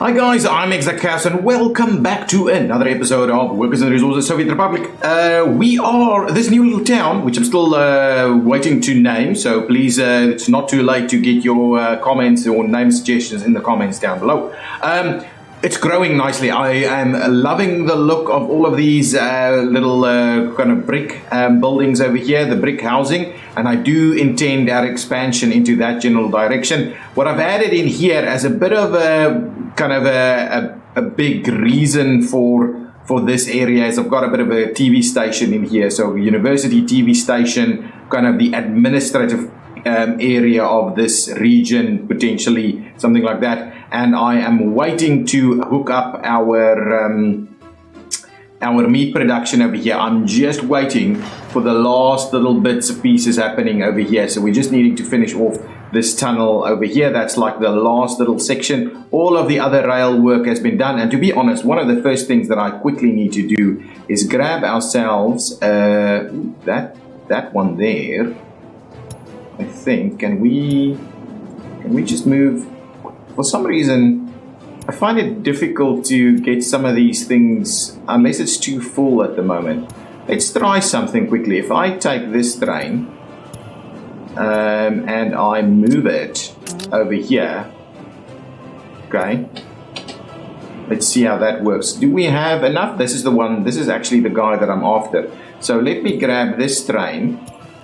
Hi guys, I'm ExactChaos and welcome back to another episode of Workers and Resources Soviet Republic. We are this new little town, which I'm still waiting to name, so please, it's not too late to get your comments or name suggestions in the comments down below. It's growing nicely. I am loving the look of all of these little kind of brick buildings over here, the brick housing, and I do intend our expansion into that general direction. What I've added in here as a bit of a kind of a big reason for this area is I've got a bit of a TV station in here, so university TV station, kind of the administrative area of this region, potentially something like that. And I am waiting to hook up our meat production over here. I'm just waiting for the last little bits of pieces happening over here. So we're just needing to finish off this tunnel over here. That's like the last little section. All of the other rail work has been done. And to be honest, one of the first things that I quickly need to do is grab ourselves that one there. I think, can we just move? For some reason, I find it difficult to get some of these things unless it's too full at the moment. Let's try something quickly. If I take this train and I move it over here, okay, let's see how that works. Do we have enough? This is the one, this is actually the guy that I'm after. So let me grab this train.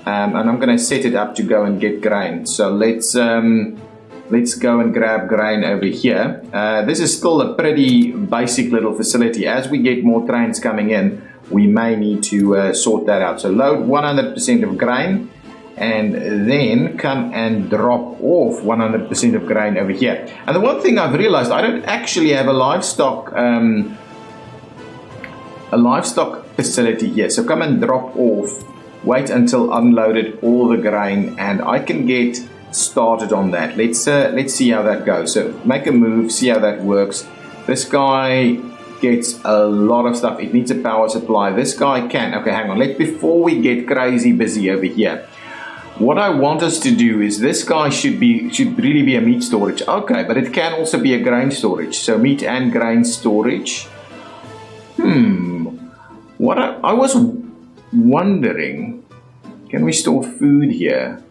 And I'm going to set it up to go and get grain. So let's go and grab grain over here. This is still a pretty basic little facility. As we get more trains coming in, we may need to sort that out. So load 100% of grain and then come and drop off 100% of grain over here. And the one thing I've realized, I don't actually have a livestock facility here. So come and drop off. Wait until unloaded all the grain and I can get started on that. Let's see how that goes. So make a move, see how that works. This guy gets a lot of stuff. It needs a power supply. This guy can. Okay, hang on. Before we get crazy busy over here, what I want us to do is this guy should really be a meat storage. Okay, but it can also be a grain storage. So meat and grain storage. What I was wondering, can we store food here?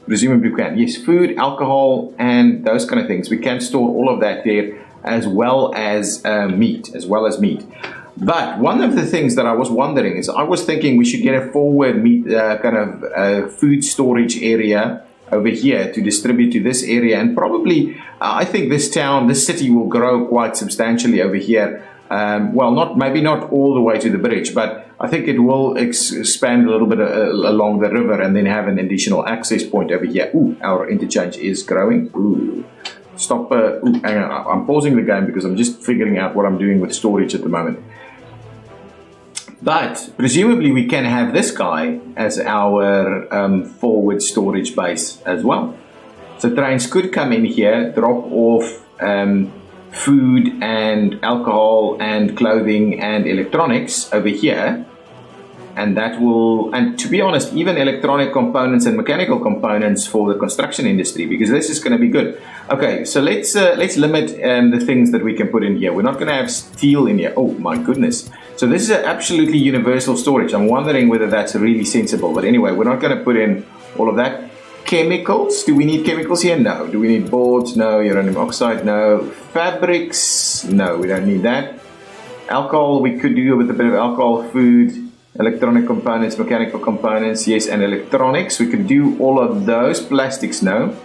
Presumably we can. Yes, food, alcohol, and those kind of things. We can store all of that there as well as meat. But one of the things that I was wondering is I was thinking we should get a forward meat kind of food storage area over here to distribute to this area. And probably, I think this city will grow quite substantially over here. Well, maybe not all the way to the bridge, but I think it will expand a little bit along the river and then have an additional access point over here. Ooh, our interchange is growing. Ooh, stop. Hang on. I'm pausing the game because I'm just figuring out what I'm doing with storage at the moment. But presumably we can have this guy as our forward storage base as well. So trains could come in here, drop off food and alcohol and clothing and electronics over here, and to be honest, even electronic components and mechanical components for the construction industry, because this is going to be good. Okay, so let's limit the things that we can put in here. We're not going to have steel in here. Oh my goodness. So this is an absolutely universal storage. I'm wondering whether that's really sensible, but anyway, we're not going to put in all of that. Chemicals, do we need chemicals here? No. Do we need boards? No. Uranium oxide? No. Fabrics? No, we don't need that. Alcohol, we could do with a bit of alcohol. Food, electronic components, mechanical components, yes, and electronics. We could do all of those. Plastics, no.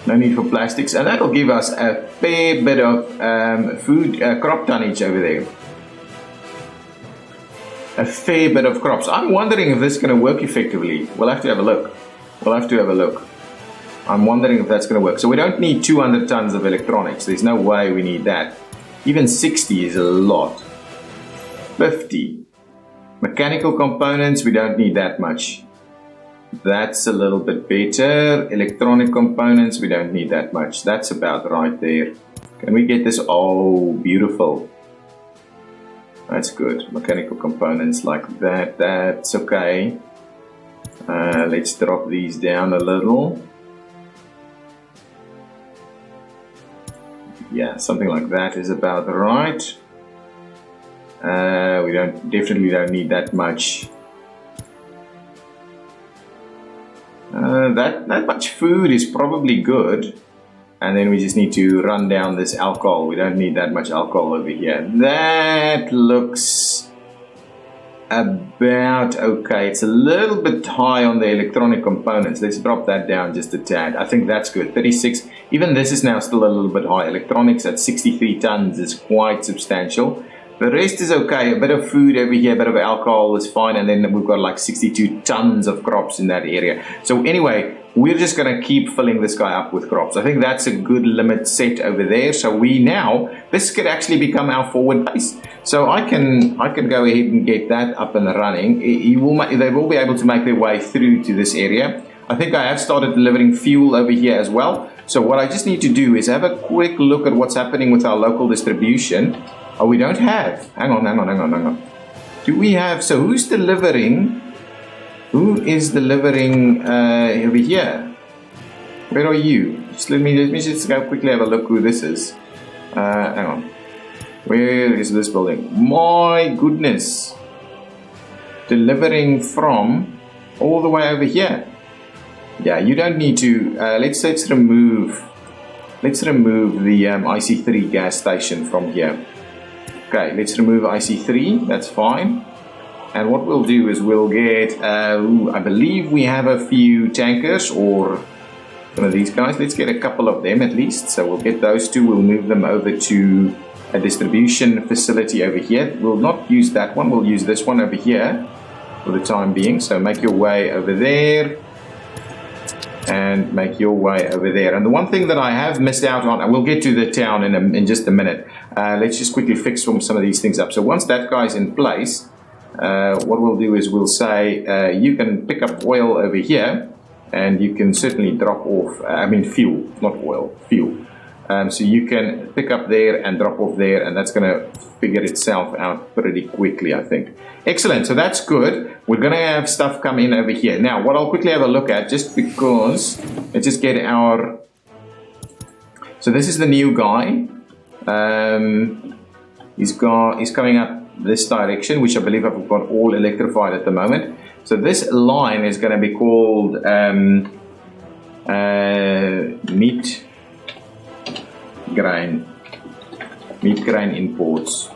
No need for plastics. And that'll give us a fair bit of food, crop tonnage over there. A fair bit of crops. I'm wondering if this is going to work effectively. We'll have to have a look. I'm wondering if that's going to work. So we don't need 200 tons of electronics. There's no way we need that. Even 60 is a lot. 50. Mechanical components, we don't need that much. That's a little bit better. Electronic components, we don't need that much. That's about right there. Can we get this? Oh, beautiful. That's good. Mechanical components like that, that's okay. Let's drop these down a little. Yeah, something like that is about right. We definitely don't need that much. That much food is probably good. And then we just need to run down this alcohol. We don't need that much alcohol over here. That looks about okay. It's a little bit high on the electronic components. Let's drop that down just a tad. I think that's good. 36. Even this is now still a little bit high. Electronics at 63 tons is quite substantial. The rest is okay. A bit of food over here, a bit of alcohol is fine. And then we've got like 62 tons of crops in that area. So anyway, we're just going to keep filling this guy up with crops. I think that's a good limit set over there. So this could actually become our forward base. So I can go ahead and get that up and running. They will be able to make their way through to this area. I think I have started delivering fuel over here as well. So what I just need to do is have a quick look at what's happening with our local distribution. Oh, we don't have. Hang on. Do we have? So who's delivering? Who is delivering over here? Where are you? Let me just go quickly have a look who this is. Hang on. Where is this building? My goodness. Delivering from all the way over here. Yeah, you don't need to. Let's remove the IC3 gas station from here. Okay, let's remove IC3. That's fine. And what we'll do is we'll get, I believe we have a few tankers or one of these guys. Let's get a couple of them at least. So we'll get those two. We'll move them over to a distribution facility over here. We'll not use that one. We'll use this one over here for the time being. So make your way over there and make your way over there. And the one thing that I have missed out on, and we'll get to the town in just a minute. Let's just quickly fix some of these things up. So once that guy's in place, what we'll do is we'll say you can pick up oil over here and you can certainly drop off, fuel, not oil, fuel. So you can pick up there and drop off there, and that's going to figure itself out pretty quickly, I think. Excellent, so that's good. We're going to have stuff come in over here. Now, what I'll quickly have a look at, just because, let's just get our... So this is the new guy. He's coming up this direction, which I believe I've got all electrified at the moment. So this line is going to be called meat grain imports.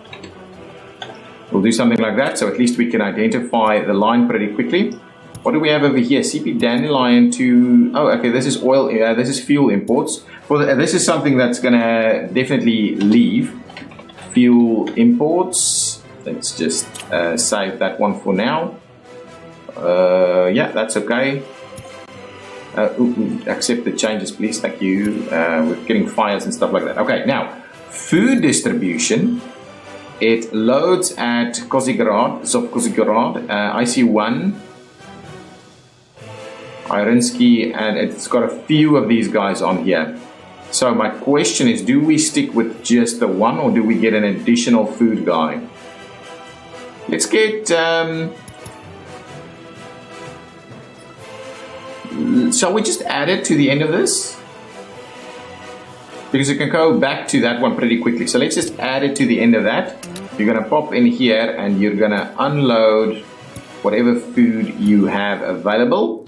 We'll do something like that, so at least we can identify the line pretty quickly. What do we have over here? CP dandelion to... Oh, okay, this is oil. This is fuel imports. This is something that's going to definitely leave. Fuel imports. Let's just save that one for now. Yeah, that's okay. Accept the changes, please. Thank you. We're getting fires and stuff like that. Okay, now, food distribution. It loads at Kozigrad, IC1, Irinsky, and it's got a few of these guys on here. So my question is, do we stick with just the one, or do we get an additional food guy? Let's get... shall we just add it to the end of this? Because you can go back to that one pretty quickly. So let's just add it to the end of that. You're going to pop in here and you're going to unload whatever food you have available.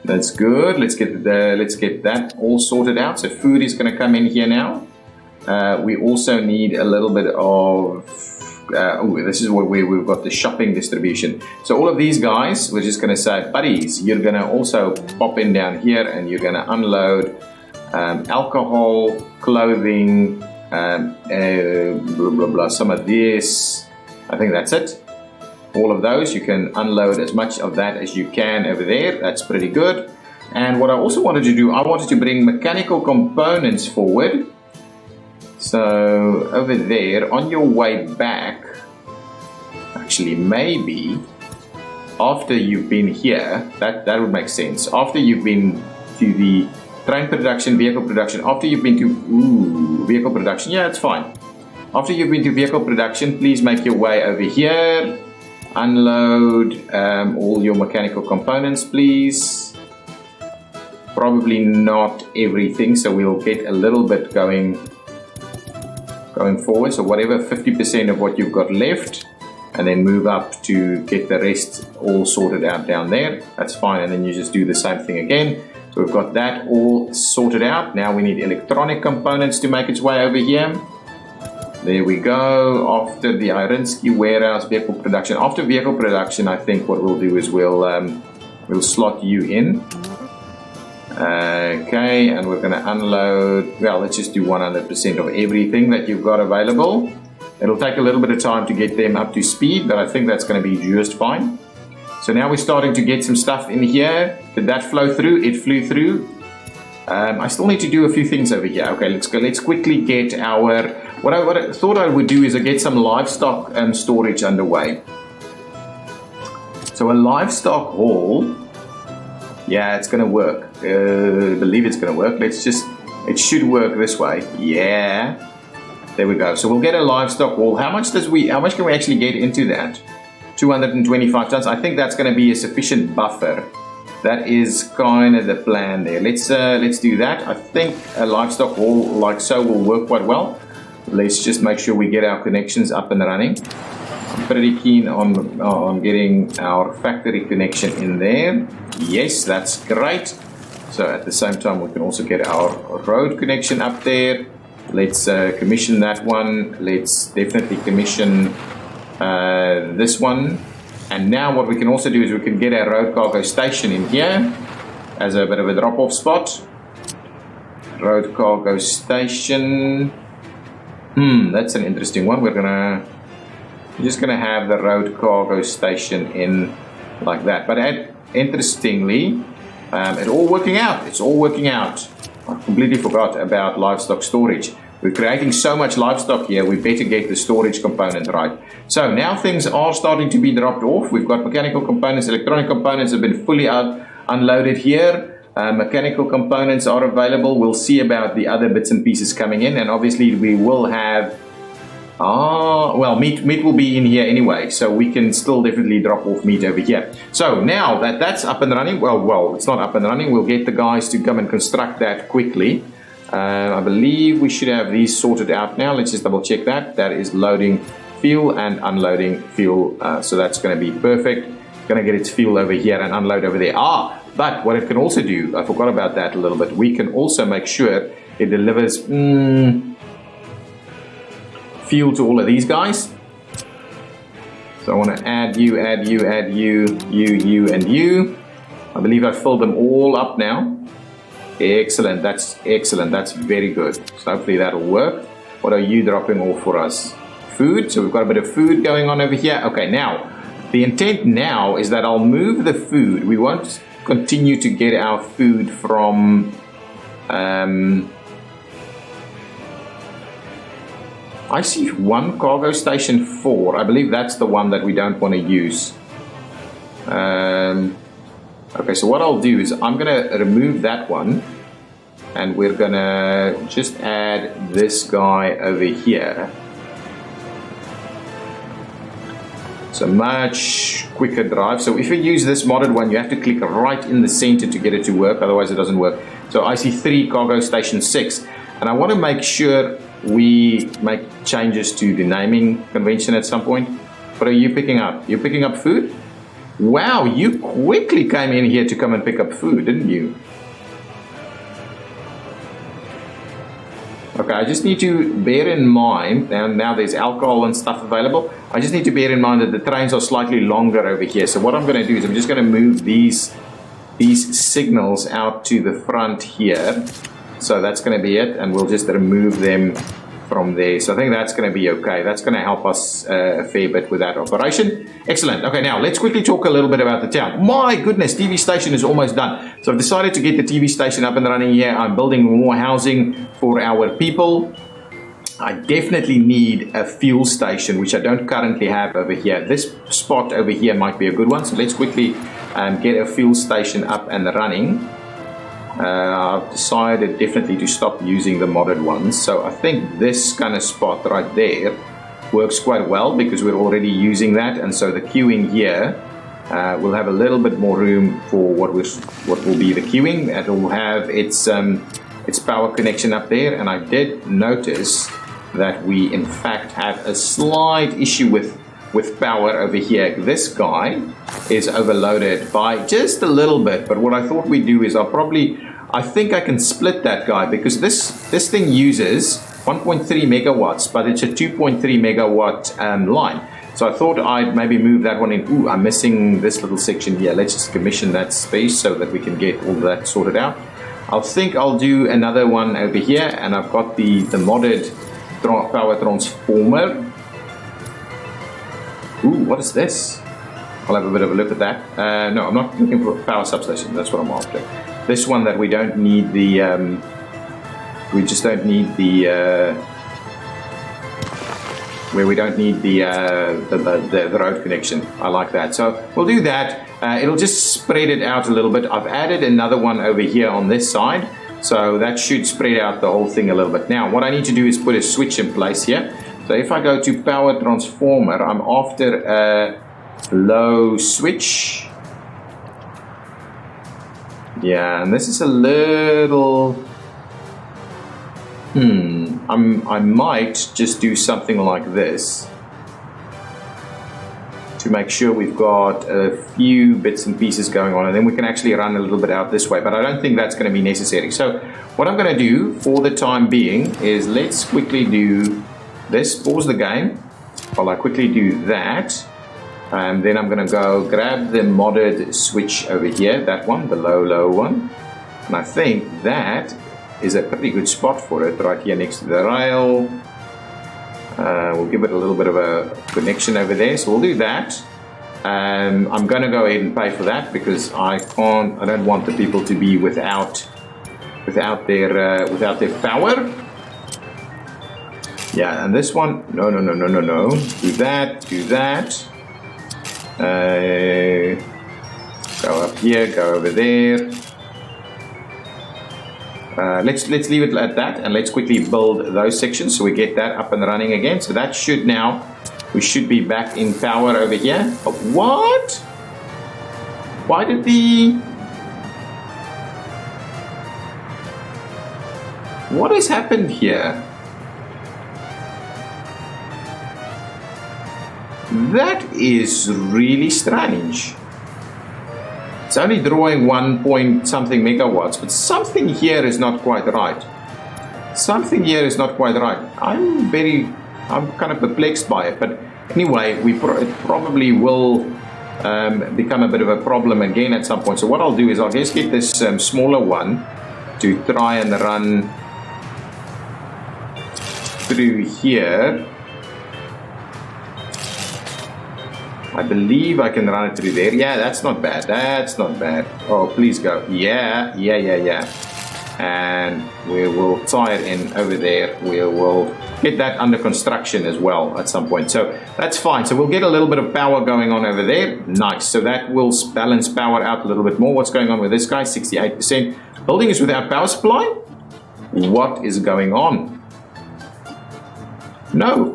That's good. Let's get that all sorted out. So food is going to come in here now. We also need a little bit of... this is where we've got the shopping distribution. So all of these guys, we're just going to say, buddies, you're going to also pop in down here and you're going to unload alcohol, clothing, blah, blah, blah, some of this. I think that's it. All of those, you can unload as much of that as you can over there. That's pretty good. And what I also wanted to do, I wanted to bring mechanical components forward. So over there, on your way back, actually maybe after you've been here, that would make sense. After you've been to the train production, vehicle production, after you've been to vehicle production, yeah, it's fine. After you've been to vehicle production, please make your way over here, unload all your mechanical components, please. Probably not everything, so we'll get a little bit going going forward. So whatever 50% of what you've got left, and then move up to get the rest all sorted out down there. That's fine, and then you just do the same thing again. So we've got that all sorted out. Now we need electronic components to make its way over here. There we go. After the Irinsky warehouse vehicle production. After vehicle production, I think what we'll do is we'll slot you in. Okay, and we're going to unload. Well, let's just do 100% of everything that you've got available. It'll take a little bit of time to get them up to speed, but I think that's going to be just fine. So now we're starting to get some stuff in here. Did that flow through? It flew through. I still need to do a few things over here. Okay, let's go. Let's quickly get our... What I thought I would do is get some livestock storage underway. So a livestock hall... Yeah, it's going to work. I believe it's going to work. It should work this way. Yeah. There we go. So we'll get a livestock hall. How much can we actually get into that? 225 tons. I think that's going to be a sufficient buffer. That is kind of the plan there. Let's do that. I think a livestock hall like so will work quite well. Let's just make sure we get our connections up and running. I'm pretty keen on getting our factory connection in there. Yes, that's great. So at the same time, we can also get our road connection up there. Let's commission that one. Let's definitely commission this one. And now what we can also do is we can get our road cargo station in here as a bit of a drop-off spot. Road cargo station. That's an interesting one. We're just gonna have the road cargo station in like that. But interestingly, it's all working out. It's all working out. I completely forgot about livestock storage. We're creating so much livestock here, we better get the storage component right. So now things are starting to be dropped off. We've got mechanical components, electronic components have been fully unloaded here. Mechanical components are available. We'll see about the other bits and pieces coming in, and obviously we will have meat will be in here anyway, so we can still definitely drop off meat over here. So now that that's up and running, well, it's not up and running. We'll get the guys to come and construct that quickly. I believe we should have these sorted out now. Let's just double check that. That is loading fuel and unloading fuel. So that's going to be perfect. Going to get its fuel over here and unload over there. But what it can also do, I forgot about that a little bit. We can also make sure it delivers fuel to all of these guys. So I want to add you, you, and you. I believe I've filled them all up now. Excellent, that's excellent, that's very good. So hopefully that'll work. What are you dropping off for us? Food, so we've got a bit of food going on over here. Okay, now, the intent now is that I'll move the food. We won't continue to get our food from... I see one cargo station 4. I believe that's the one that we don't want to use. Okay, so what I'll do is I'm going to remove that one, and we're going to just add this guy over here. So much quicker drive. So if you use this modded one, you have to click right in the center to get it to work, otherwise it doesn't work. So I see 3 cargo station 6, and I want to make sure we make changes to the naming convention at some point. What are you picking up? You're picking up food? Wow, you quickly came in here to come and pick up food, didn't you? Okay, I just need to bear in mind, and now there's alcohol and stuff available. I just need to bear in mind that the trains are slightly longer over here. So what I'm going to do is I'm just going to move these signals out to the front here. So that's going to be it, and we'll just remove them from there. So I think that's going to be okay. That's going to help us a fair bit with that operation. Excellent. Okay, now let's quickly talk a little bit about the town. My goodness, TV station is almost done. So I've decided to get the TV station up and running here. I'm building more housing for our people. I definitely need a fuel station, which I don't currently have over here. This spot over here might be a good one. So let's quickly get a fuel station up and running. I've decided definitely to stop using the modded ones. So I think this kind of spot right there works quite well because we're already using that. And so the queuing here will have a little bit more room for what will be the queuing. It will have its power connection up there. And I did notice that we in fact have a slight issue with power over here. This guy is overloaded by just a little bit, but what I thought we'd do is I think I can split that guy, because this thing uses 1.3 megawatts, but it's a 2.3 megawatt line. So I thought I'd maybe move that one in. Ooh, I'm missing this little section here. Let's just commission that space so that we can get all that sorted out. I think I'll do another one over here, and I've got the modded power transformer. Ooh, what is this? I'll have a bit of a look at that. No, I'm not looking for a power substation. That's what I'm after. This one that we don't need the... we just don't need the... where we don't need the road connection. I like that. So we'll do that. It'll just spread it out a little bit. I've added another one over here on this side. So that should spread out the whole thing a little bit. Now, what I need to do is put a switch in place here. So if I go to power transformer, I'm after a low switch. Yeah, and this is a little... I might just do something like this to make sure we've got a few bits and pieces going on, and then we can actually run a little bit out this way, but I don't think that's going to be necessary. So what I'm going to do for the time being is let's quickly do this, pause the game while I quickly do that, and then I'm going to go grab the modded switch over here, that one, the low one, and I think that is a pretty good spot for it, right here next to the rail. We'll give it a little bit of a connection over there, so we'll do that. I'm going to go ahead and pay for that, because I don't want the people to be without their power. Yeah, and this one, no. Do that. Go up here, go over there. Let's leave it at that, and let's quickly build those sections so we get that up and running again. So that should now, we should be back in power over here. But what? Why did what has happened here? That is really strange. It's only drawing 1 point something megawatts, but something here is not quite right. I'm kind of perplexed by it, but anyway, it probably will become a bit of a problem again at some point. So what I'll do is I'll just get this smaller one to try and run through here. I believe I can run it through there. Yeah, that's not bad. Oh, please go. Yeah. And we will tie it in over there. We will get that under construction as well at some point. So that's fine. So we'll get a little bit of power going on over there. Nice. So that will balance power out a little bit more. What's going on with this guy? 68%. Building is without power supply? What is going on? No.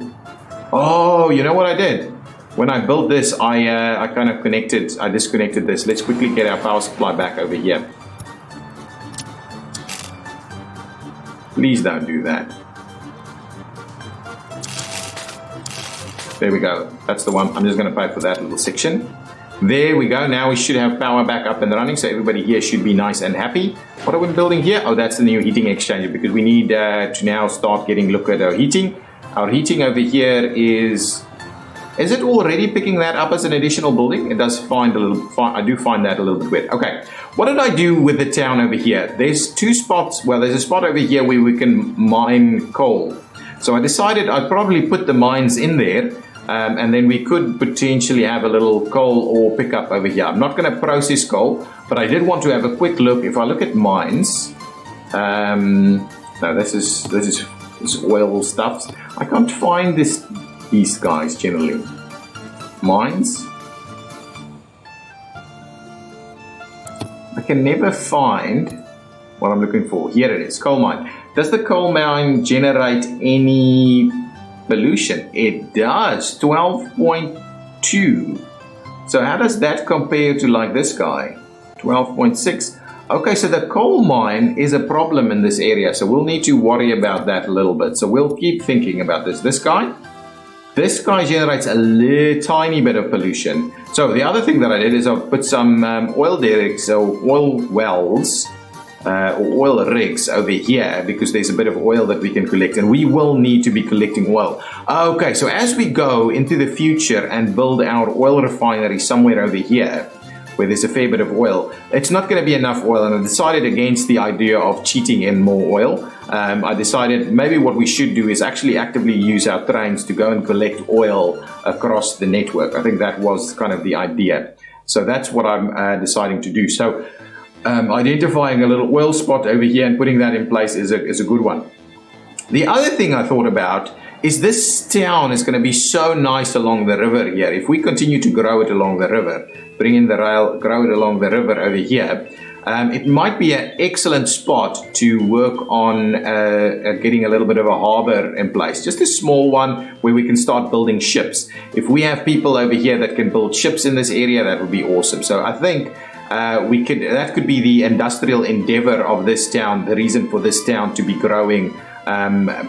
Oh, you know what I did? When I built this, I kind of disconnected this. Let's quickly get our power supply back over here. Please don't do that. There we go. That's the one. I'm just going to pay for that little section. There we go. Now we should have power back up and running, so everybody here should be nice and happy. What are we building here? Oh, that's the new heating exchanger, because we need to now start getting a look at our heating. Our heating over here is it already picking that up as an additional building? It does find a little. I do find that a little bit weird. Okay, what did I do with the town over here? There's two spots. Well, there's a spot over here where we can mine coal. So I decided I'd probably put the mines in there, and then we could potentially have a little coal ore pickup over here. I'm not going to process coal, but I did want to have a quick look. If I look at mines, no, this is oil stuff. I can't find these guys generally. Mines. I can never find what I'm looking for. Here it is, coal mine. Does the coal mine generate any pollution? It does, 12.2. So how does that compare to like this guy? 12.6. Okay, so the coal mine is a problem in this area, so we'll need to worry about that a little bit. So we'll keep thinking about this. This guy generates a tiny bit of pollution. So the other thing that I did is I put some oil derricks, so oil wells, or oil rigs over here, because there's a bit of oil that we can collect, and we will need to be collecting oil. Okay, so as we go into the future and build our oil refinery somewhere over here, where there's a fair bit of oil, it's not going to be enough oil, and I decided against the idea of cheating in more oil. I decided maybe what we should do is actually actively use our trains to go and collect oil across the network. I think that was kind of the idea. So that's what I'm deciding to do. So identifying a little oil spot over here and putting that in place is a good one. The other thing I thought about is this town is going to be so nice along the river here. If we continue to grow it along the river, bring in the rail, grow it along the river over here, it might be an excellent spot to work on getting a little bit of a harbor in place. Just a small one where we can start building ships. If we have people over here that can build ships in this area, that would be awesome. So I think that could be the industrial endeavor of this town, the reason for this town to be growing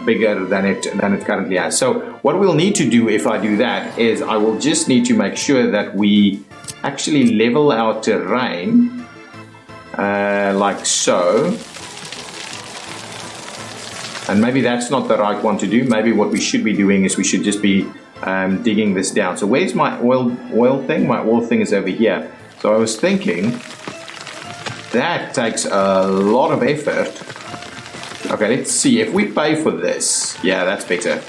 bigger than it currently has. So what we'll need to do if I do that is I will just need to make sure that we actually level our terrain like so. And maybe that's not the right one to do. Maybe what we should be doing is we should just be digging this down. So where's my oil thing? My oil thing is over here. So I was thinking that takes a lot of effort. Okay, let's see if we pay for this. Yeah, that's better.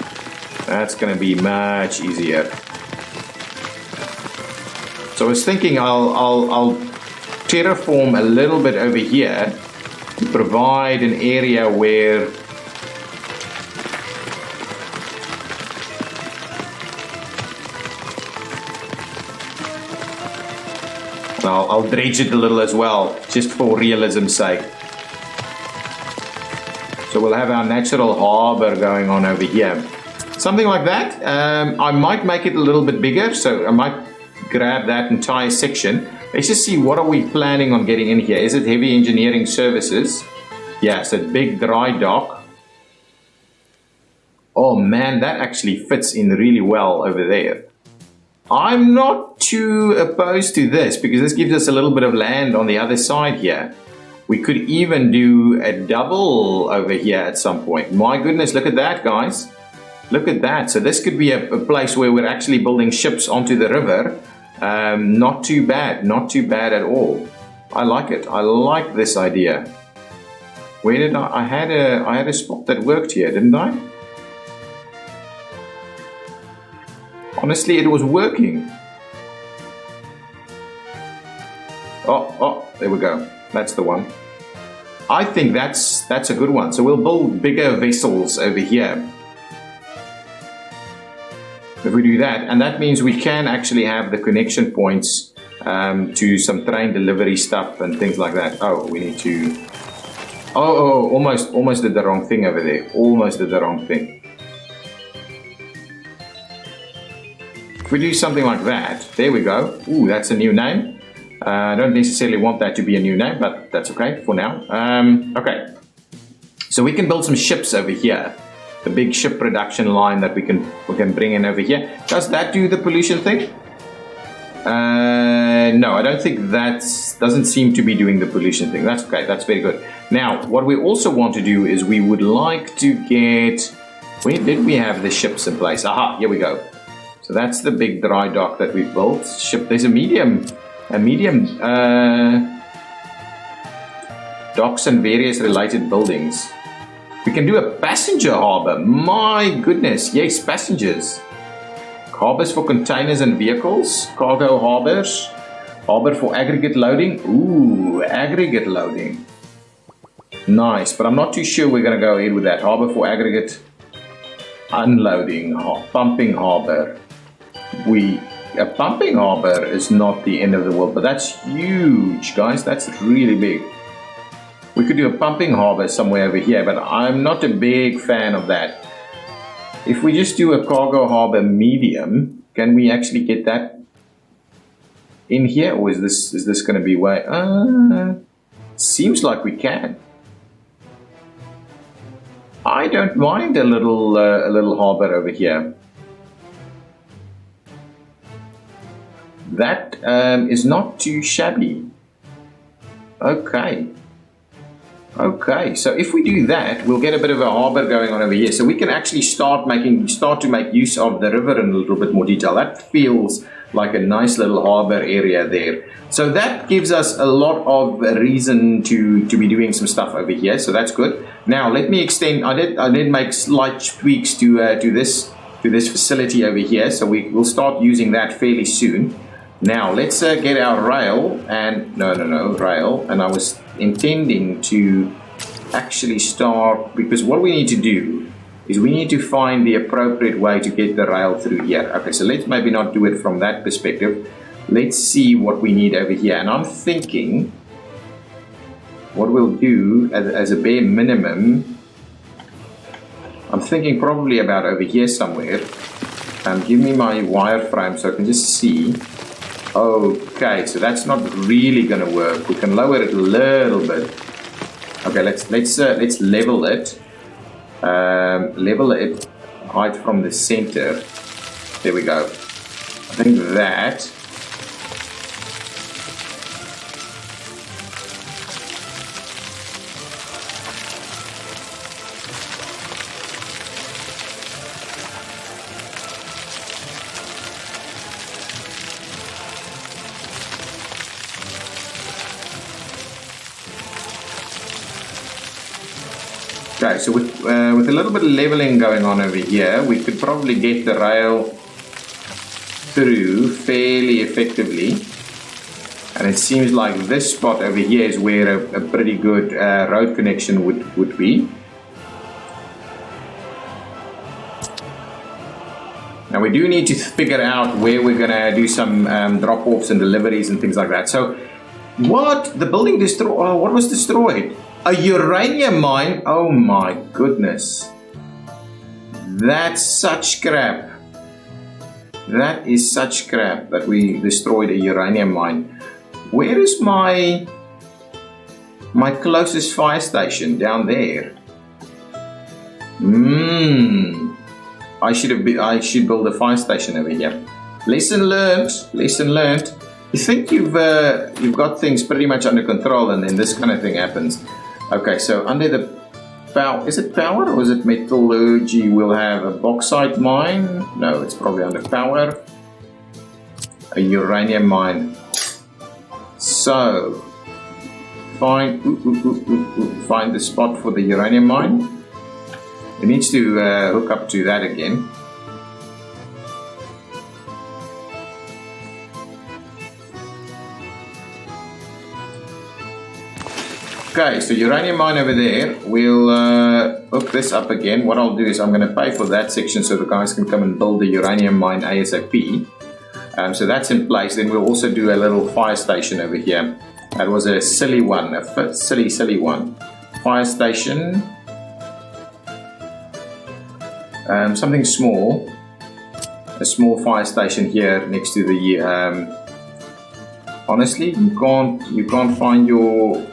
That's going to be much easier. So I was thinking I'll terraform a little bit over here to provide an area where I'll dredge it a little as well, just for realism's sake. So we'll have our natural harbor going on over here. Something like that. I might make it a little bit bigger, so I might grab that entire section. Let's just see, what are we planning on getting in here? Is it heavy engineering services? Yeah, so big dry dock. Oh man, that actually fits in really well over there. I'm not too opposed to this because this gives us a little bit of land on the other side here. We could even do a double over here at some point. My goodness, look at that, guys. Look at that. So this could be a place where we're actually building ships onto the river. Not too bad. Not too bad at all. I like it. I like this idea. Where did I had a spot that worked here, didn't I? Honestly, it was working. Oh, there we go. That's the one. I think that's a good one. So we'll build bigger vessels over here. If we do that, and that means we can actually have the connection points to some train delivery stuff and things like that. Oh, we need to... Oh, almost did the wrong thing over there. Almost did the wrong thing. If we do something like that, there we go. Ooh, that's a new name. I don't necessarily want that to be a new name, but that's okay for now. Okay, so we can build some ships over here. The big ship production line that we can bring in over here. Does that do the pollution thing? No, I don't think doesn't seem to be doing the pollution thing. That's okay. That's very good. Now, what we also want to do is we would like to get... Where did we have the ships in place? Aha, here we go. So that's the big dry dock that we've built. There's a medium docks and various related buildings. We can do a passenger harbor. My goodness, yes, passengers. Harbors for containers and vehicles. Cargo harbors. Harbor for aggregate loading. Ooh, aggregate loading. Nice, but I'm not too sure we're going to go ahead with that. Harbor for aggregate unloading. Pumping harbor. A pumping harbor is not the end of the world, but that's huge, guys. That's really big. We could do a pumping harbor somewhere over here, but I'm not a big fan of that. If we just do a cargo harbor medium, can we actually get that in here, or is this going to be way? Seems like we can. I don't mind a little harbor over here. That is not too shabby. Okay. Okay, so if we do that, we'll get a bit of a harbor going on over here. So we can actually start to make use of the river in a little bit more detail. That feels like a nice little harbor area there. So that gives us a lot of reason to be doing some stuff over here. So that's good. Now let me extend. I did make slight tweaks to this facility over here. So we'll start using that fairly soon. Now let's get our rail and rail. And I was intending to actually start, because what we need to do is we need to find the appropriate way to get the rail through here. Okay, so let's maybe not do it from that perspective. Let's see what we need over here. And I'm thinking what we'll do as a bare minimum, I'm thinking probably about over here somewhere. Give me my wireframe so I can just see. Okay, so that's not really going to work. We can lower it a little bit. Okay, let's level it. Level it height from the center. There we go. I think that. Okay, so with a little bit of leveling going on over here, we could probably get the rail through fairly effectively. And it seems like this spot over here is where a pretty good road connection would be. Now we do need to figure out where we're going to do some drop-offs and deliveries and things like that. So what? The building destroyed? Oh, what was destroyed? A uranium mine? Oh my goodness. That's such crap. That is such crap that we destroyed a uranium mine. Where is my closest fire station? Down there. I should build a fire station over here. Lesson learned. Lesson learned. You think you've got things pretty much under control, and then this kind of thing happens. Okay, so under the power, is it power or is it metallurgy? We'll have a bauxite mine. No, it's probably under power. A uranium mine. So find the spot for the uranium mine. It needs to hook up to that again. Okay, so uranium mine over there, we'll hook this up again. What I'll do is I'm going to pay for that section so the guys can come and build the uranium mine ASAP. So that's in place. Then we'll also do a little fire station over here. That was a silly one, a silly one. Fire station. Something small. A small fire station here next to the... honestly, you can't find your...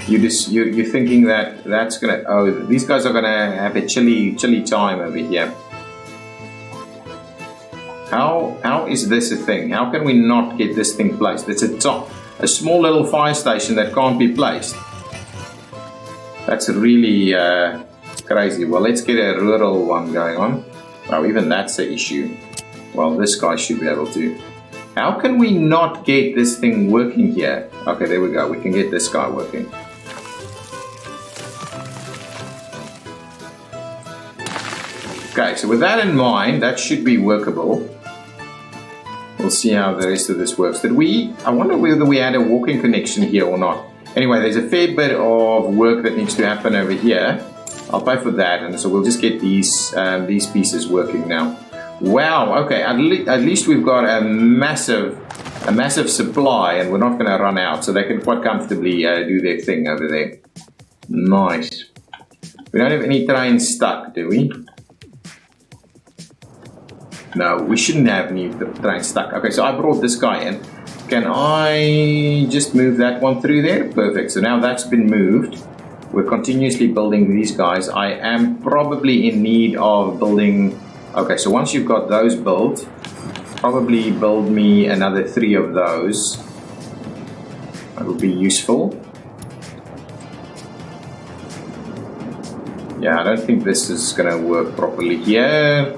You're thinking that that's gonna. Oh, these guys are gonna have a chilly time over here. How is this a thing? How can we not get this thing placed? It's a small little fire station that can't be placed. That's really crazy. Well, let's get a rural one going on. Oh, even that's an issue. Well, this guy should be able to. How can we not get this thing working here? Okay, there we go. We can get this guy working. Okay, so with that in mind, that should be workable. We'll see how the rest of this works. I wonder whether we had a walking connection here or not. Anyway, there's a fair bit of work that needs to happen over here. I'll pay for that, and so we'll just get these pieces working now. Wow, okay, at least we've got a massive supply, and we're not going to run out, so they can quite comfortably do their thing over there. Nice. We don't have any trains stuck, do we? No, we shouldn't have any trains stuck. Okay, so I brought this guy in. can I just move that one through there? Perfect. So now that's been moved. We're continuously building these guys. I am probably in need of building... Okay, so once you've got those built, probably build me another 3 of those. That would be useful. Yeah, I don't think this is going to work properly here.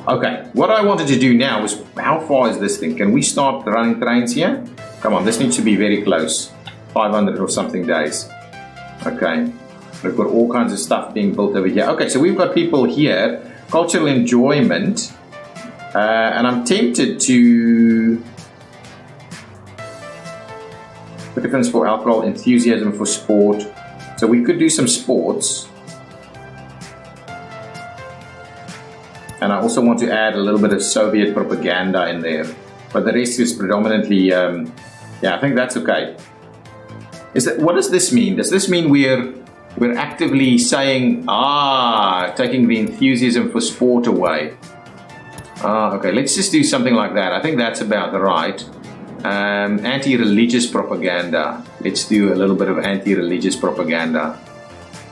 Okay, what I wanted to do now is, how far is this thing? Can we start running trains here? Come on, this needs to be very close. 500 or something days. Okay, we've got all kinds of stuff being built over here. Okay, so we've got people here. Cultural enjoyment. And I'm tempted to... Preference for alcohol, enthusiasm for sport. So we could do some sports. And I also want to add a little bit of Soviet propaganda in there. But the rest is predominantly, yeah, I think that's okay. What does this mean? Does this mean we're actively saying, taking the enthusiasm for sport away? Okay, let's just do something like that. I think that's about right. Anti-religious propaganda. Let's do a little bit of anti-religious propaganda.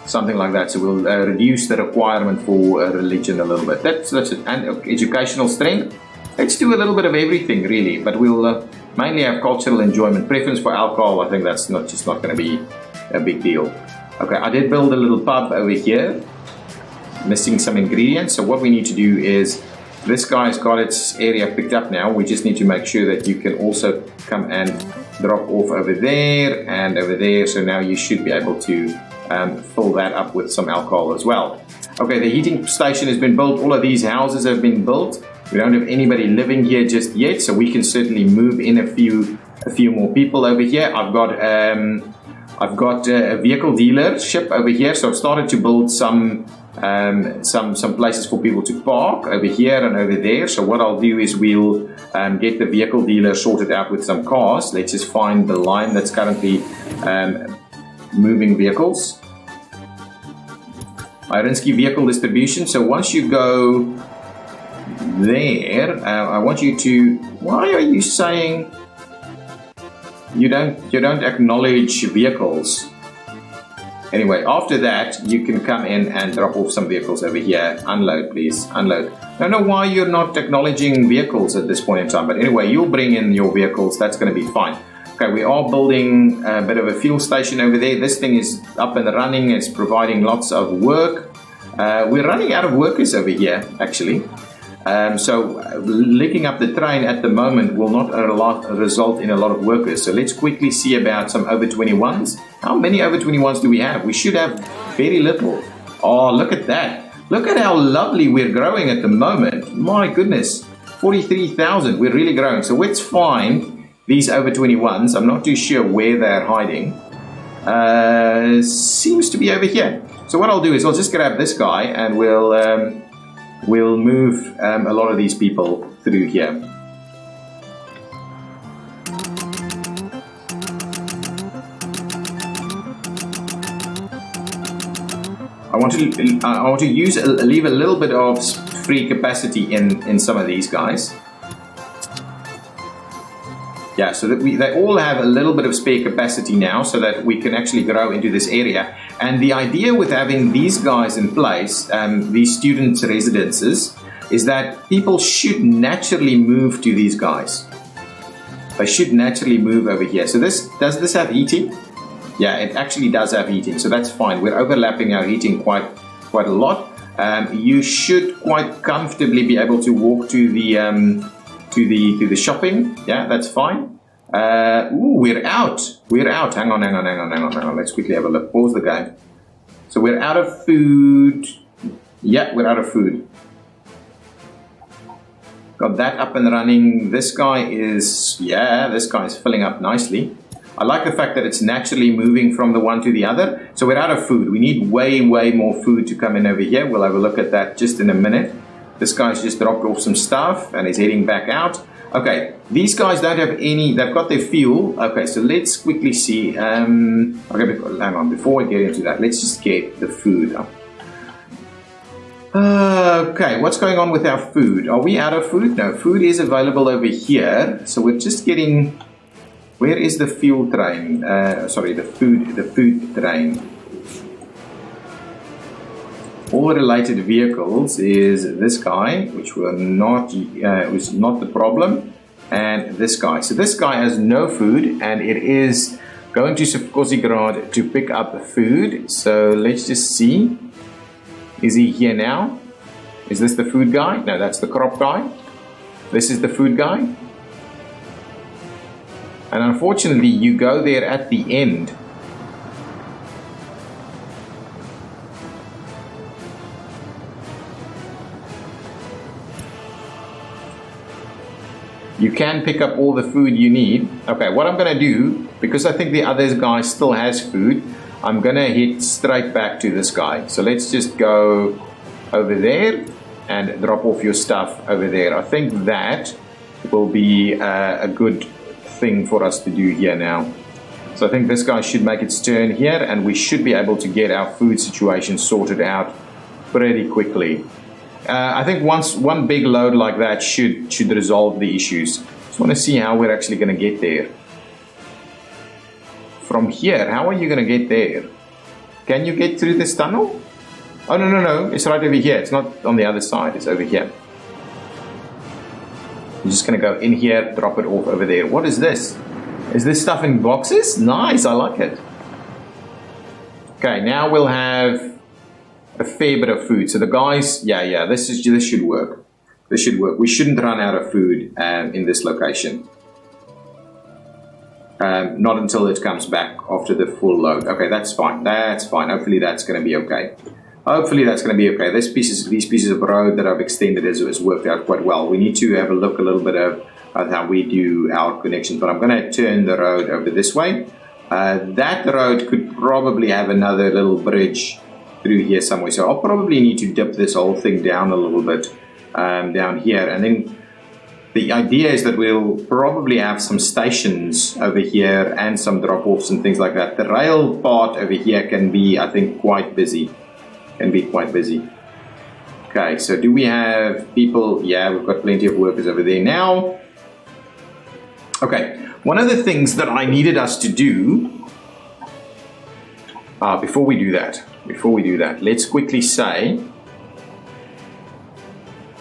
Something like that. So we'll reduce the requirement for religion a little bit. That's it. And educational strength. Let's do a little bit of everything, really. But we'll mainly have cultural enjoyment. Preference for alcohol. I think that's not going to be a big deal. Okay, I did build a little pub over here. Missing some ingredients. So what we need to do is, this guy's got its area picked up now. We just need to make sure that you can also come and drop off over there and over there. So now you should be able to fill that up with some alcohol as well. Okay, the heating station has been built. All of these houses have been built. We don't have anybody living here just yet, so we can certainly move in a few more people over here. I've got a vehicle dealership over here, so I've started to build some places for people to park over here and over there. So what I'll do is we'll get the vehicle dealer sorted out with some cars. Let's just find the line that's currently moving vehicles. Irinsky vehicle distribution. So once you go there, I want you to... Why are you saying you don't acknowledge vehicles? Anyway, after that, you can come in and drop off some vehicles over here. Unload, please. Unload. I don't know why you're not acknowledging vehicles at this point in time, but anyway, you'll bring in your vehicles. That's going to be fine. Okay, we are building a bit of a fuel station over there. This thing is up and running. It's providing lots of work. We're running out of workers over here, actually. So linking up the train at the moment will not result in a lot of workers. So let's quickly see about some over 21s. How many over 21s do we have? We should have very little. Oh, look at that. Look at how lovely we're growing at the moment. My goodness, 43,000. We're really growing. So let's find these over 21s. I'm not too sure where they're hiding. Seems to be over here. So what I'll do is I'll just grab this guy and we'll move a lot of these people through here. I want to leave a little bit of free capacity in some of these guys. Yeah, so that they all have a little bit of spare capacity now, so that we can actually grow into this area. And the idea with having these guys in place, these students' residences, is that people should naturally move to these guys. They should naturally move over here. So does this have heating? Yeah, it actually does have heating, so that's fine. We're overlapping our heating quite a lot. You should quite comfortably be able to walk to the shopping. Yeah, that's fine. Ooh, we're out. Hang on. Let's quickly have a look. Pause the game. So we're out of food. Yeah, we're out of food. Got that up and running. This guy is filling up nicely. I like the fact that it's naturally moving from the one to the other. So we're out of food. We need way more food to come in over here. We'll have a look at that just in a minute. This guy's just dropped off some stuff and is heading back out. Okay, these guys don't have any, they've got their fuel. Okay, so let's quickly see. Hang on, before we get into that, let's just get the food up. Okay, what's going on with our food? Are we out of food? No, food is available over here. So we're just getting Where is the fuel train? Sorry, the food train. All related vehicles is this guy, which was not the problem, and this guy. So this guy has no food, and it is going to Sovkosigrad to pick up food. So let's just see. Is he here now? Is this the food guy? No, that's the crop guy. This is the food guy. And unfortunately, you go there at the end. You can pick up all the food you need. Okay, what I'm going to do, because I think the other guy still has food, I'm going to hit straight back to this guy. So let's just go over there and drop off your stuff over there. I think that will be a good thing for us to do here now. So I think this guy should make its turn here, and we should be able to get our food situation sorted out pretty quickly. I think one big load like that should resolve the issues. Just want to see how we're actually going to get there. From here, how are you going to get there? Can you get through this tunnel? Oh, no, it's right over here. It's not on the other side, it's over here. I'm just going to go in here, drop it off over there. What is this? Is this stuff in boxes? Nice, I like it. Okay, now we'll have a fair bit of food. So the guys, yeah, this should work. This should work. We shouldn't run out of food in this location. Not until it comes back after the full load. Okay, that's fine. That's fine. Hopefully that's going to be okay. These pieces of road that I've extended has worked out quite well. We need to have a look a little bit at how we do our connections, but I'm going to turn the road over this way. That road could probably have another little bridge through here somewhere, so I'll probably need to dip this whole thing down a little bit down here, and then the idea is that we'll probably have some stations over here and some drop-offs and things like that. The rail part over here can be, I think, quite busy. Okay, so do we have people? Yeah, we've got plenty of workers over there now. Okay, one of the things that I needed us to do, before we do that, let's quickly say,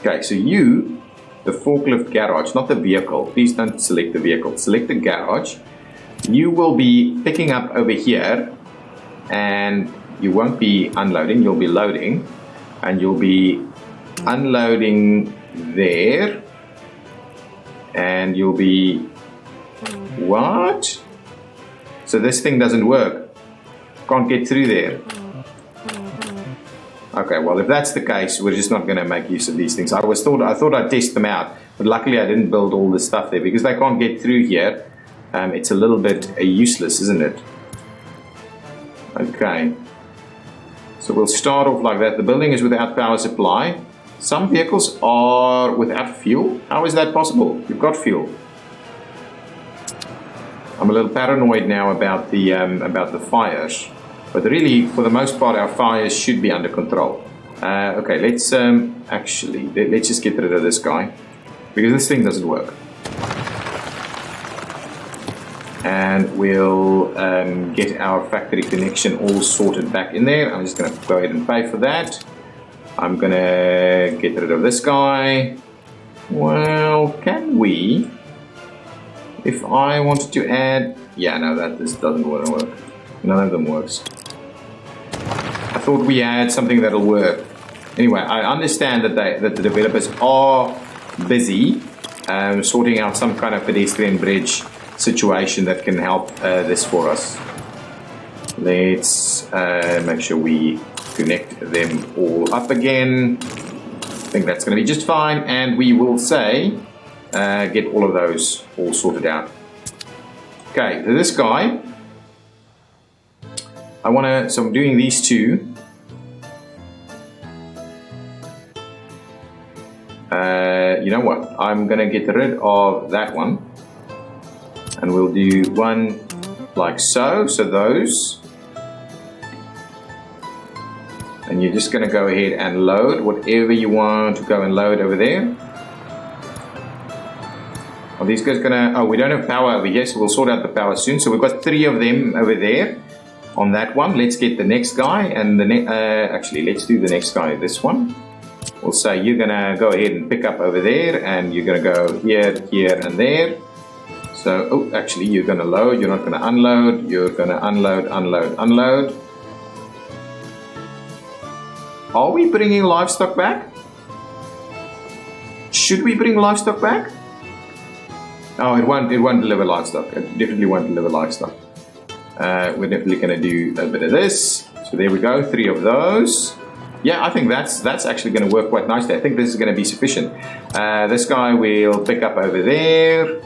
okay, so you, the forklift garage, not the vehicle, please don't select the vehicle, select the garage. You will be picking up over here, and you won't be unloading, you'll be loading, and you'll be unloading there, and you'll be, what? So this thing doesn't work, can't get through there. Okay, well, if that's the case, we're just not going to make use of these things. I thought I'd test them out, but luckily I didn't build all this stuff there because they can't get through here. It's a little bit useless, isn't it? Okay, so we'll start off like that. The building is without power supply. Some vehicles are without fuel. How is that possible? You've got fuel. I'm a little paranoid now about the fires. But really, for the most part, our fires should be under control. Okay, let's let's just get rid of this guy, because this thing doesn't work. And we'll get our factory connection all sorted back in there. I'm just going to go ahead and pay for that. I'm going to get rid of this guy. Well, can we? If I wanted to add... Yeah, no, this doesn't work. None of them works. I thought we had something that'll work. Anyway, I understand that the developers are busy sorting out some kind of pedestrian bridge situation that can help this for us. Let's make sure we connect them all up again. I think that's going to be just fine, and we will say get all of those all sorted out. Okay, so this guy, so I'm doing these two. You know what? I'm gonna get rid of that one, and we'll do one like so. So those, and you're just gonna go ahead and load whatever you want to go and load over there. Are these guys gonna... Oh, we don't have power over here, so we'll sort out the power soon. So we've got 3 of them over there on that one. Let's get the next guy, and the actually, let's do the next guy, this one. We'll say you're gonna go ahead and pick up over there, and you're gonna go here, here, and there. So, oh, actually, you're gonna load, you're not gonna unload, you're gonna unload, unload, unload. Are we bringing livestock back? Should we bring livestock back? Oh, it won't deliver livestock. It definitely won't deliver livestock. We're definitely going to do a bit of this. So there we go, 3 of those. Yeah, I think that's actually going to work quite nicely. I think this is going to be sufficient. This guy we'll pick up over there,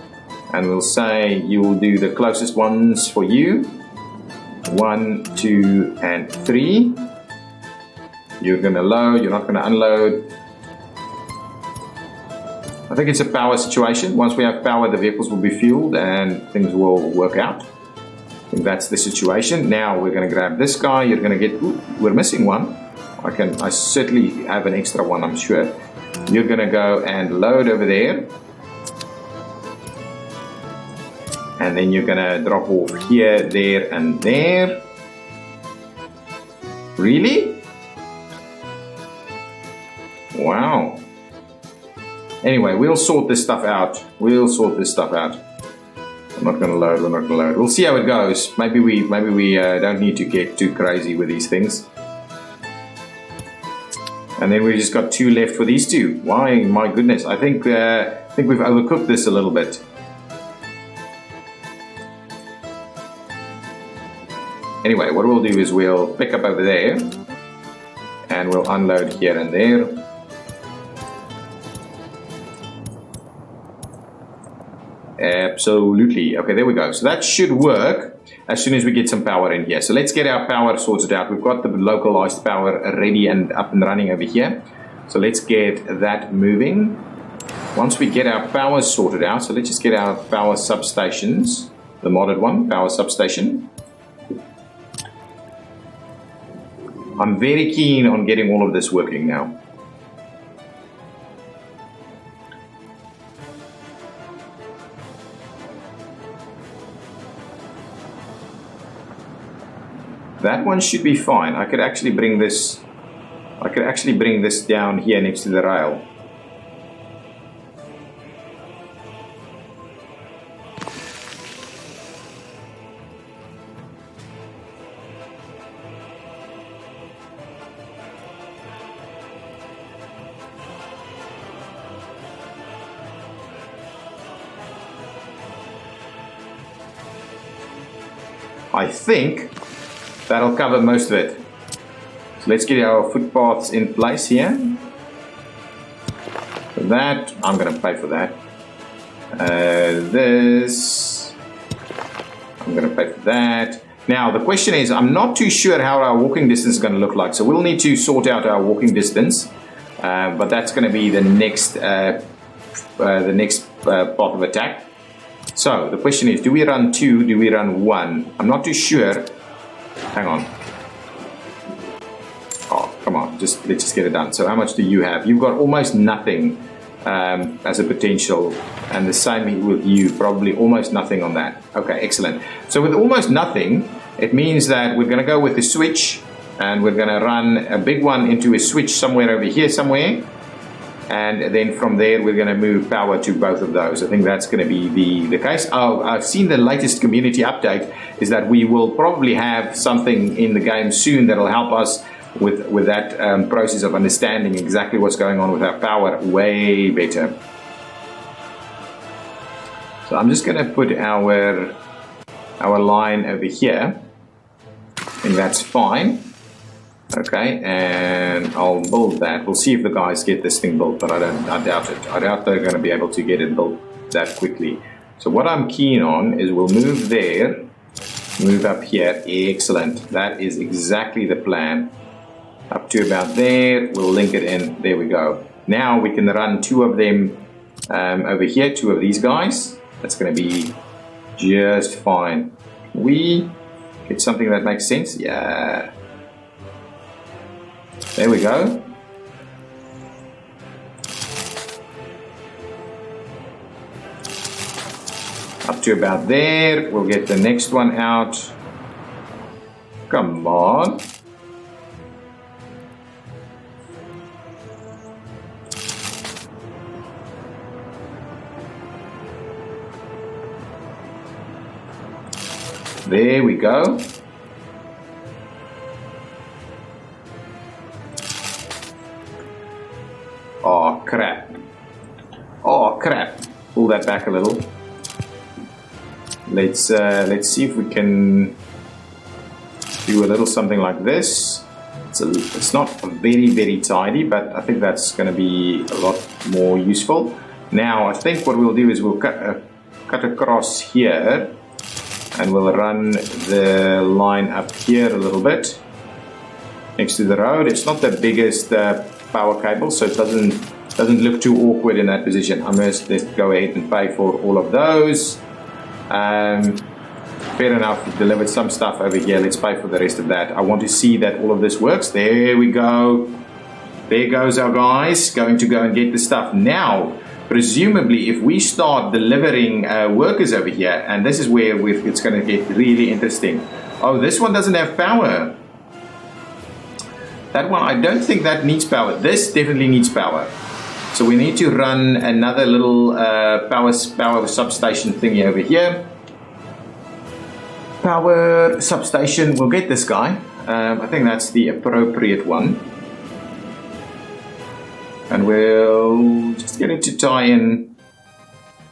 and we'll say you will do the closest ones for you. 1, 2, and 3. You're going to load, you're not going to unload. I think it's a power situation. Once we have power, the vehicles will be fueled and things will work out. I think that's the situation. Now we're going to grab this guy. You're going to get... Ooh, we're missing one. I certainly have an extra one, I'm sure. You're going to go and load over there. And then you're going to drop off here, there, and there. Really? Wow. Anyway, we'll sort this stuff out. We'll sort this stuff out. I'm not going to load. We're not going to load. We'll see how it goes. Maybe we don't need to get too crazy with these things. And then we just got 2 left for these 2. Why? My goodness. I think we've overcooked this a little bit. Anyway, what we'll do is we'll pick up over there, and we'll unload here and there. Absolutely. Okay, there we go. So that should work as soon as we get some power in here. So let's get our power sorted out. We've got the localized power ready and up and running over here. So let's get that moving. Once we get our power sorted out, so let's just get our power substations. The modded one, power substation. I'm very keen on getting all of this working now. That one should be fine. I could actually bring this down here next to the rail. I think that'll cover most of it. So let's get our footpaths in place here. For that, I'm going to pay for that. This, I'm going to pay for that. Now, the question is, I'm not too sure how our walking distance is going to look like. So we'll need to sort out our walking distance. But that's going to be the next path of attack. So the question is, do we run 2? Do we run 1? I'm not too sure. Hang on. Oh, come on. Let's just get it done. So how much do you have? You've got almost nothing as a potential. And the same with you. Probably almost nothing on that. Okay, excellent. So with almost nothing, it means that we're going to go with the switch. And we're going to run a big one into a switch somewhere over here somewhere. And then from there, we're going to move power to both of those. I think that's going to be the case. Oh, I've seen the latest community update is that we will probably have something in the game soon that will help us with that process of understanding exactly what's going on with our power way better. So I'm just going to put our line over here. I think that's fine. Okay, and I'll build that. We'll see if the guys get this thing built, but I doubt it. I doubt they're going to be able to get it built that quickly. So what I'm keen on is we'll move there, move up here. Excellent. That is exactly the plan. Up to about there, we'll link it in. There we go. Now we can run 2 of them over here, 2 of these guys. That's going to be just fine. Can we get something that makes sense? Yeah. There we go. to about there. We'll get the next one out. Come on. There we go. Oh crap. Oh crap. Pull that back a little. Let's see if we can do a little something like this. It's not very tidy, but I think that's going to be a lot more useful. Now I think what we'll do is we'll cut across here, and we'll run the line up here a little bit next to the road. It's not the biggest power cable, so it doesn't look too awkward in that position. I must just go ahead and pay for all of those. Fair enough, we've delivered some stuff over here. Let's pay for the rest of that. I want to see that all of this works. There we go. There goes our guys going to go and get the stuff. Now, presumably, if we start delivering workers over here, and this is where it's going to get really interesting. Oh, this one doesn't have power. That one, I don't think that needs power. This definitely needs power. So we need to run another little power substation thingy over here. Power substation, we'll get this guy. I think that's the appropriate one. And we'll just get it to tie in,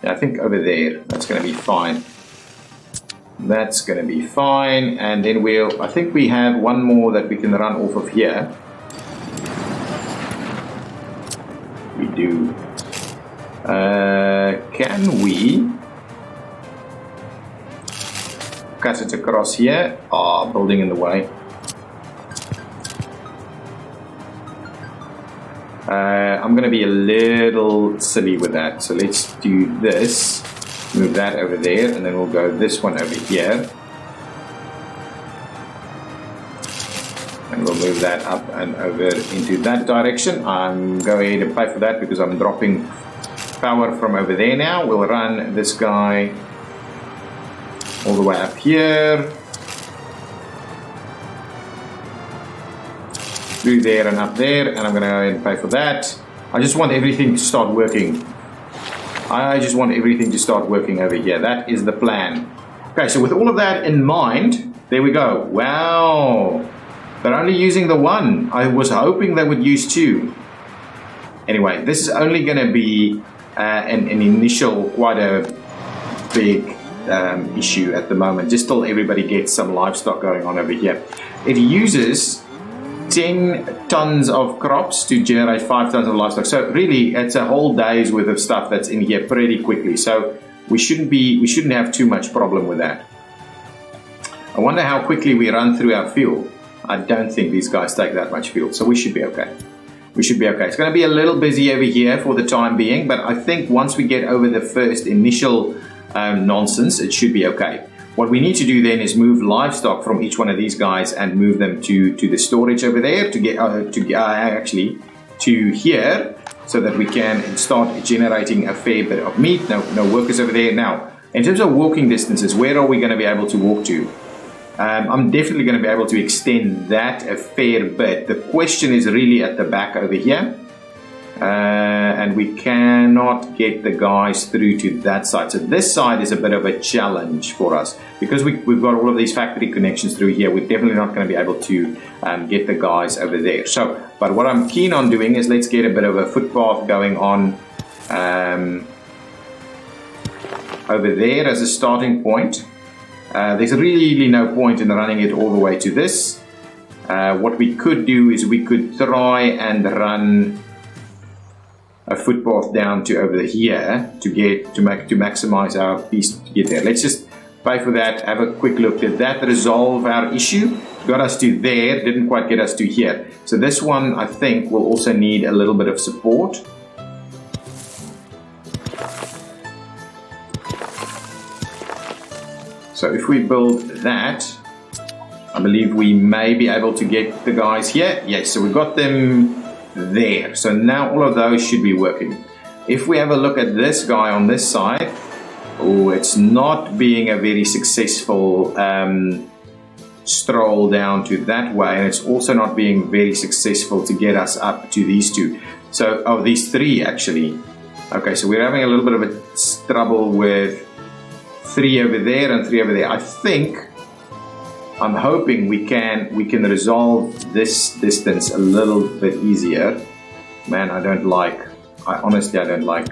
I think over there. That's going to be fine. That's going to be fine. And then I think we have one more that we can run off of here. We do. Can we cut it across here? Ah, building in the way. I'm going to be a little silly with that. So let's do this. Move that over there, and then we'll go this one over here. And we'll move that up and over into that direction. I'm going to pay for that because I'm dropping power from over there now. We'll run this guy all the way up here. Through there and up there, and I'm going to go ahead and pay for that. I just want everything to start working. I just want everything to start working over here. That is the plan. Okay, so with all of that in mind, there we go. Wow. They're only using the one. I was hoping they would use two. Anyway, this is only going to be an initial, quite a big issue at the moment, just till everybody gets some livestock going on over here. It uses 10 tons of crops to generate 5 tons of livestock. So really, it's a whole day's worth of stuff that's in here pretty quickly. So we shouldn't have too much problem with that. I wonder how quickly we run through our fuel. I don't think these guys take that much fuel, so we should be okay. We should be okay. It's going to be a little busy over here for the time being, but I think once we get over the first initial nonsense, it should be okay. What we need to do then is move livestock from each one of these guys and move them to the storage over there to get actually to here, so that we can start generating a fair bit of meat. No workers over there. Now, in terms of walking distances, where are we going to be able to walk to? I'm definitely going to be able to extend that a fair bit. The question is really at the back over here. And we cannot get the guys through to that side. So this side is a bit of a challenge for us. Because we've got all of these factory connections through here, we're definitely not going to be able to get the guys over there. So, but what I'm keen on doing is let's get a bit of a footpath going on over there as a starting point. There's really no point in running it all the way to this. What we could do is we could try and run a footpath down to over here to maximize our piece to get there. Let's just pay for that, have a quick look. Did that resolve our issue? Got us to there, didn't quite get us to here. So this one, I think, will also need a little bit of support. So if we build that, I believe we may be able to get the guys here. Yes, so we've got them there. So now all of those should be working. If we have a look at this guy on this side, Oh, it's not being a very successful stroll down to that way, and it's also not being very successful to get us up to these two. So, these three actually. Okay, so we're having a little bit of a trouble with 3 over there and 3 over there. I'm hoping we can resolve this distance a little bit easier. Man, I honestly don't like.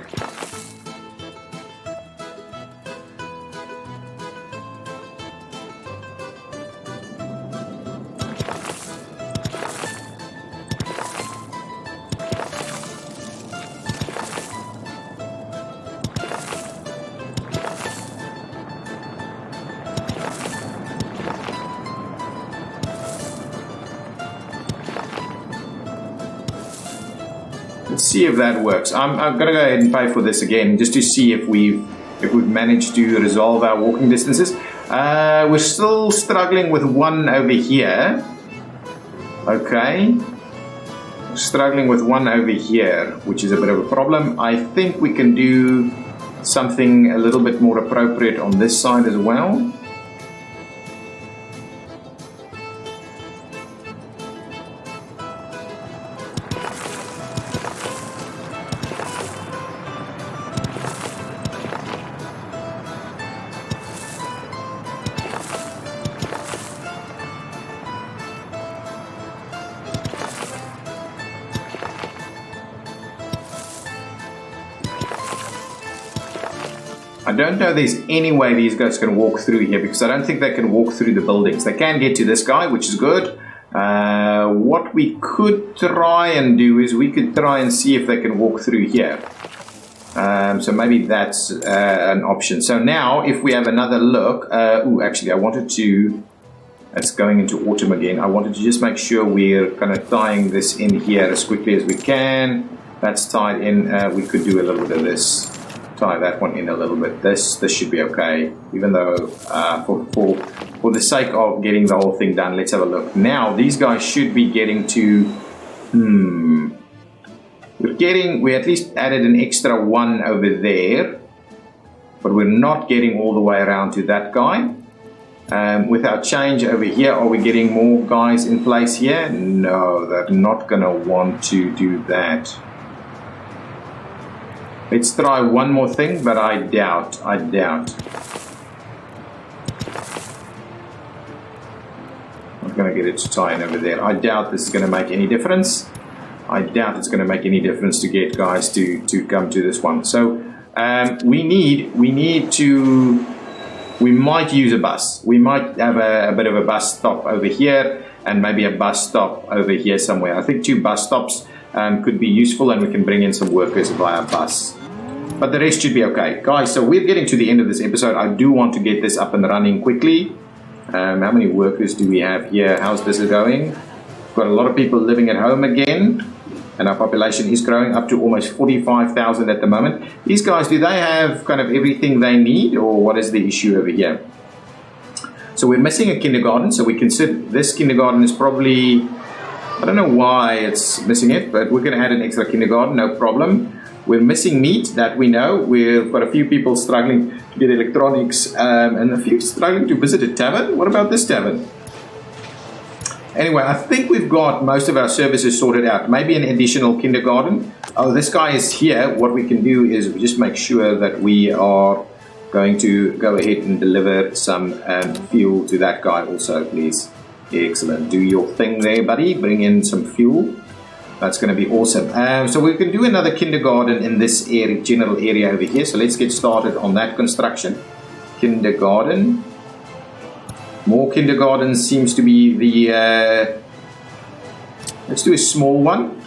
Let's see if that works. I'm gonna go ahead and pay for this again just to see if we've managed to resolve our walking distances. We're still struggling with one over here. Okay, struggling with one over here, which is a bit of a problem. I think we can do something a little bit more appropriate on this side as well. I don't know if there's any way these guys can walk through here, because I don't think they can walk through the buildings. They can get to this guy, which is good. What we could try and do is we could try and see if they can walk through here. So maybe that's an option. So now if we have another look, actually I wanted to, it's going into autumn again. I wanted to just make sure we're kind of tying this in here as quickly as we can. That's tied in. We could do a little bit of this. Tie that one in a little bit. This should be okay, even though for the sake of getting the whole thing done, let's have a look. Now these guys should be getting to we at least added an extra one over there, but we're not getting all the way around to that guy. With our change over here, are we getting more guys in place here? No, they're not gonna want to do that. Let's try one more thing, but I doubt. I'm going to get it to tie in over there. I doubt this is going to make any difference. I doubt it's going to make any difference to get guys to come to this one. So we might use a bus. We might have a bit of a bus stop over here and maybe a bus stop over here somewhere. I think 2 bus stops could be useful, and we can bring in some workers via bus. But the rest should be okay. Guys, so we're getting to the end of this episode. I do want to get this up and running quickly. How many workers do we have here? How's this going? We've got a lot of people living at home again, and our population is growing up to almost 45,000 at the moment. These guys, do they have kind of everything they need, or what is the issue over here? So we're missing a kindergarten, so we consider this kindergarten is probably, I don't know why it's missing it, but we're going to add an extra kindergarten, no problem. We're missing meat, that we know. We've got a few people struggling to get electronics, and a few struggling to visit a tavern. What about this tavern? Anyway, I think we've got most of our services sorted out. Maybe an additional kindergarten. Oh, this guy is here. What we can do is just make sure that we are going to go ahead and deliver some fuel to that guy also, please. Excellent. Do your thing there, buddy. Bring in some fuel. That's going to be awesome. So we can do another kindergarten in this area, general area over here. So let's get started on that construction. Kindergarten. More kindergartens seems to be the... let's do a small one.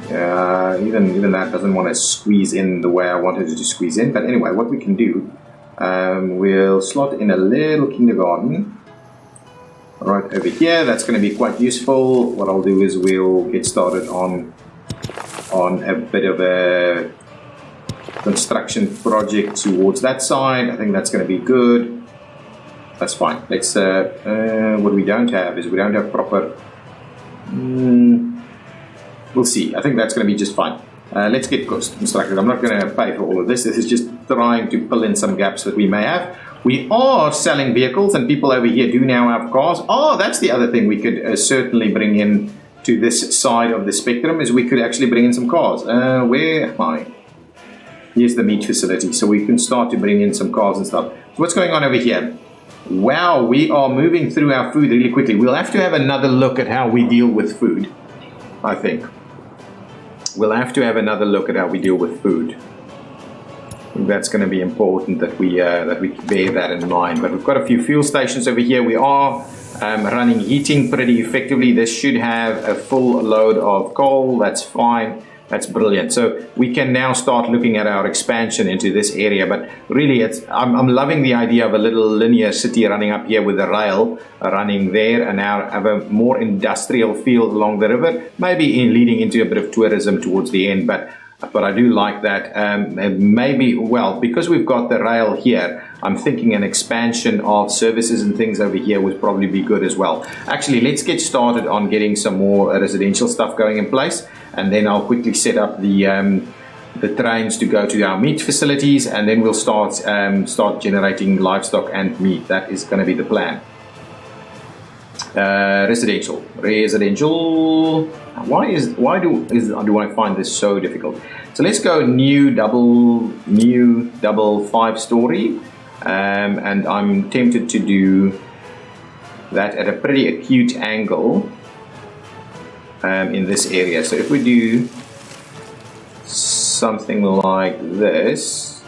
Even that doesn't want to squeeze in the way I wanted it to squeeze in. But anyway, what we can do, we'll slot in a little kindergarten right over here. That's going to be quite useful. What I'll do is we'll get started on a bit of a construction project towards that side. I think that's going to be good. That's fine. Let's what we don't have is we don't have proper we'll see. I think that's going to be just fine. Let's get constructed. I'm not going to pay for all of this. This is just trying to fill in some gaps that we may have. We are selling vehicles, and people over here do now have cars. Oh, that's the other thing we could certainly bring in to this side of the spectrum, is we could actually bring in some cars. Where am I? Here's the meat facility, so we can start to bring in some cars and stuff. So what's going on over here? Wow, we are moving through our food really quickly. We'll have to have another look at how we deal with food, I think. We'll have to have another look at how we deal with food. I think that's going to be important that we bear that in mind. But we've got a few fuel stations over here. We are running heating pretty effectively. This should have a full load of coal. That's fine. That's brilliant. So we can now start looking at our expansion into this area. But really, I'm loving the idea of a little linear city running up here with a rail running there, and now have a more industrial feel along the river, maybe leading into a bit of tourism towards the end. But I do like that. Maybe, well, because we've got the rail here, I'm thinking an expansion of services and things over here would probably be good as well. Actually, let's get started on getting some more residential stuff going in place, and then I'll quickly set up the trains to go to our meat facilities, and then we'll start generating livestock and meat. That is going to be the plan. Residential. Why do I find this so difficult? So let's go new double 5-story, and I'm tempted to do that at a pretty acute angle in this area. So if we do something like this.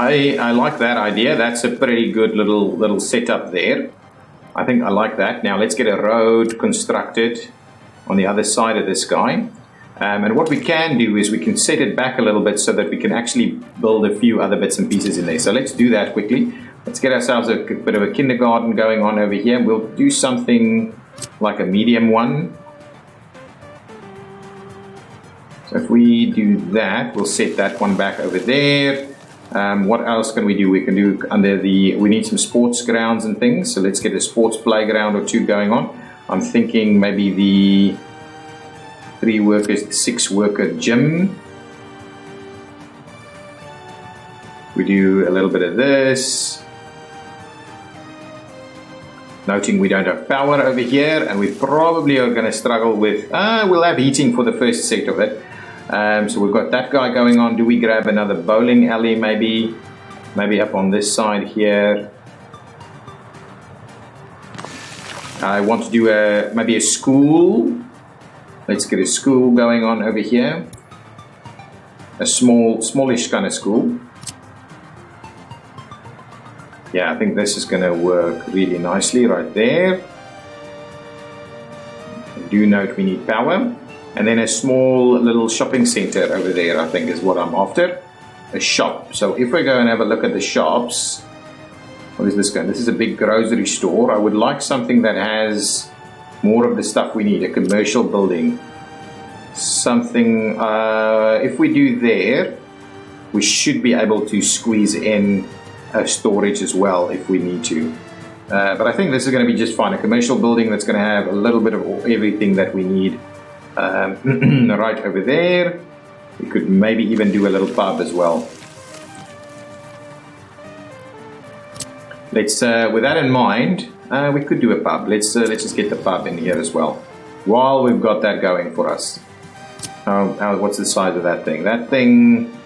I like that idea. That's a pretty good little setup there. I think I like that. Now let's get a road constructed on the other side of this guy. And what we can do is we can set it back a little bit so that we can actually build a few other bits and pieces in there. So let's do that quickly. Let's get ourselves a bit of a kindergarten going on over here. We'll do something like a medium one. So if we do that, we'll set that one back over there. What else can we do? We can do we need some sports grounds and things. So let's get a sports playground or two going on. I'm thinking maybe the 6-worker gym. We do a little bit of this. Noting we don't have power over here, and we probably are going to struggle with, we'll have heating for the first set of it. So we've got that guy going on. Do we grab another bowling alley maybe up on this side here? I want to do maybe a school. Let's get a school going on over here. A smallish kind of school. Yeah, I think this is going to work really nicely right there. Do note we need power. And then a small little shopping center over there, I think, is what I'm after. A shop. So if we go and have a look at the shops, what is this going? This is a big grocery store. I would like something that has more of the stuff we need. A commercial building. Something, if we do there, we should be able to squeeze in a storage as well if we need to. But I think this is going to be just fine. A commercial building that's going to have a little bit of everything that we need. Right over there. We could maybe even do a little pub as well. Let's, with that in mind, we could do a pub. Let's just get the pub in here as well. While we've got that going for us. What's the size of that thing? That thing.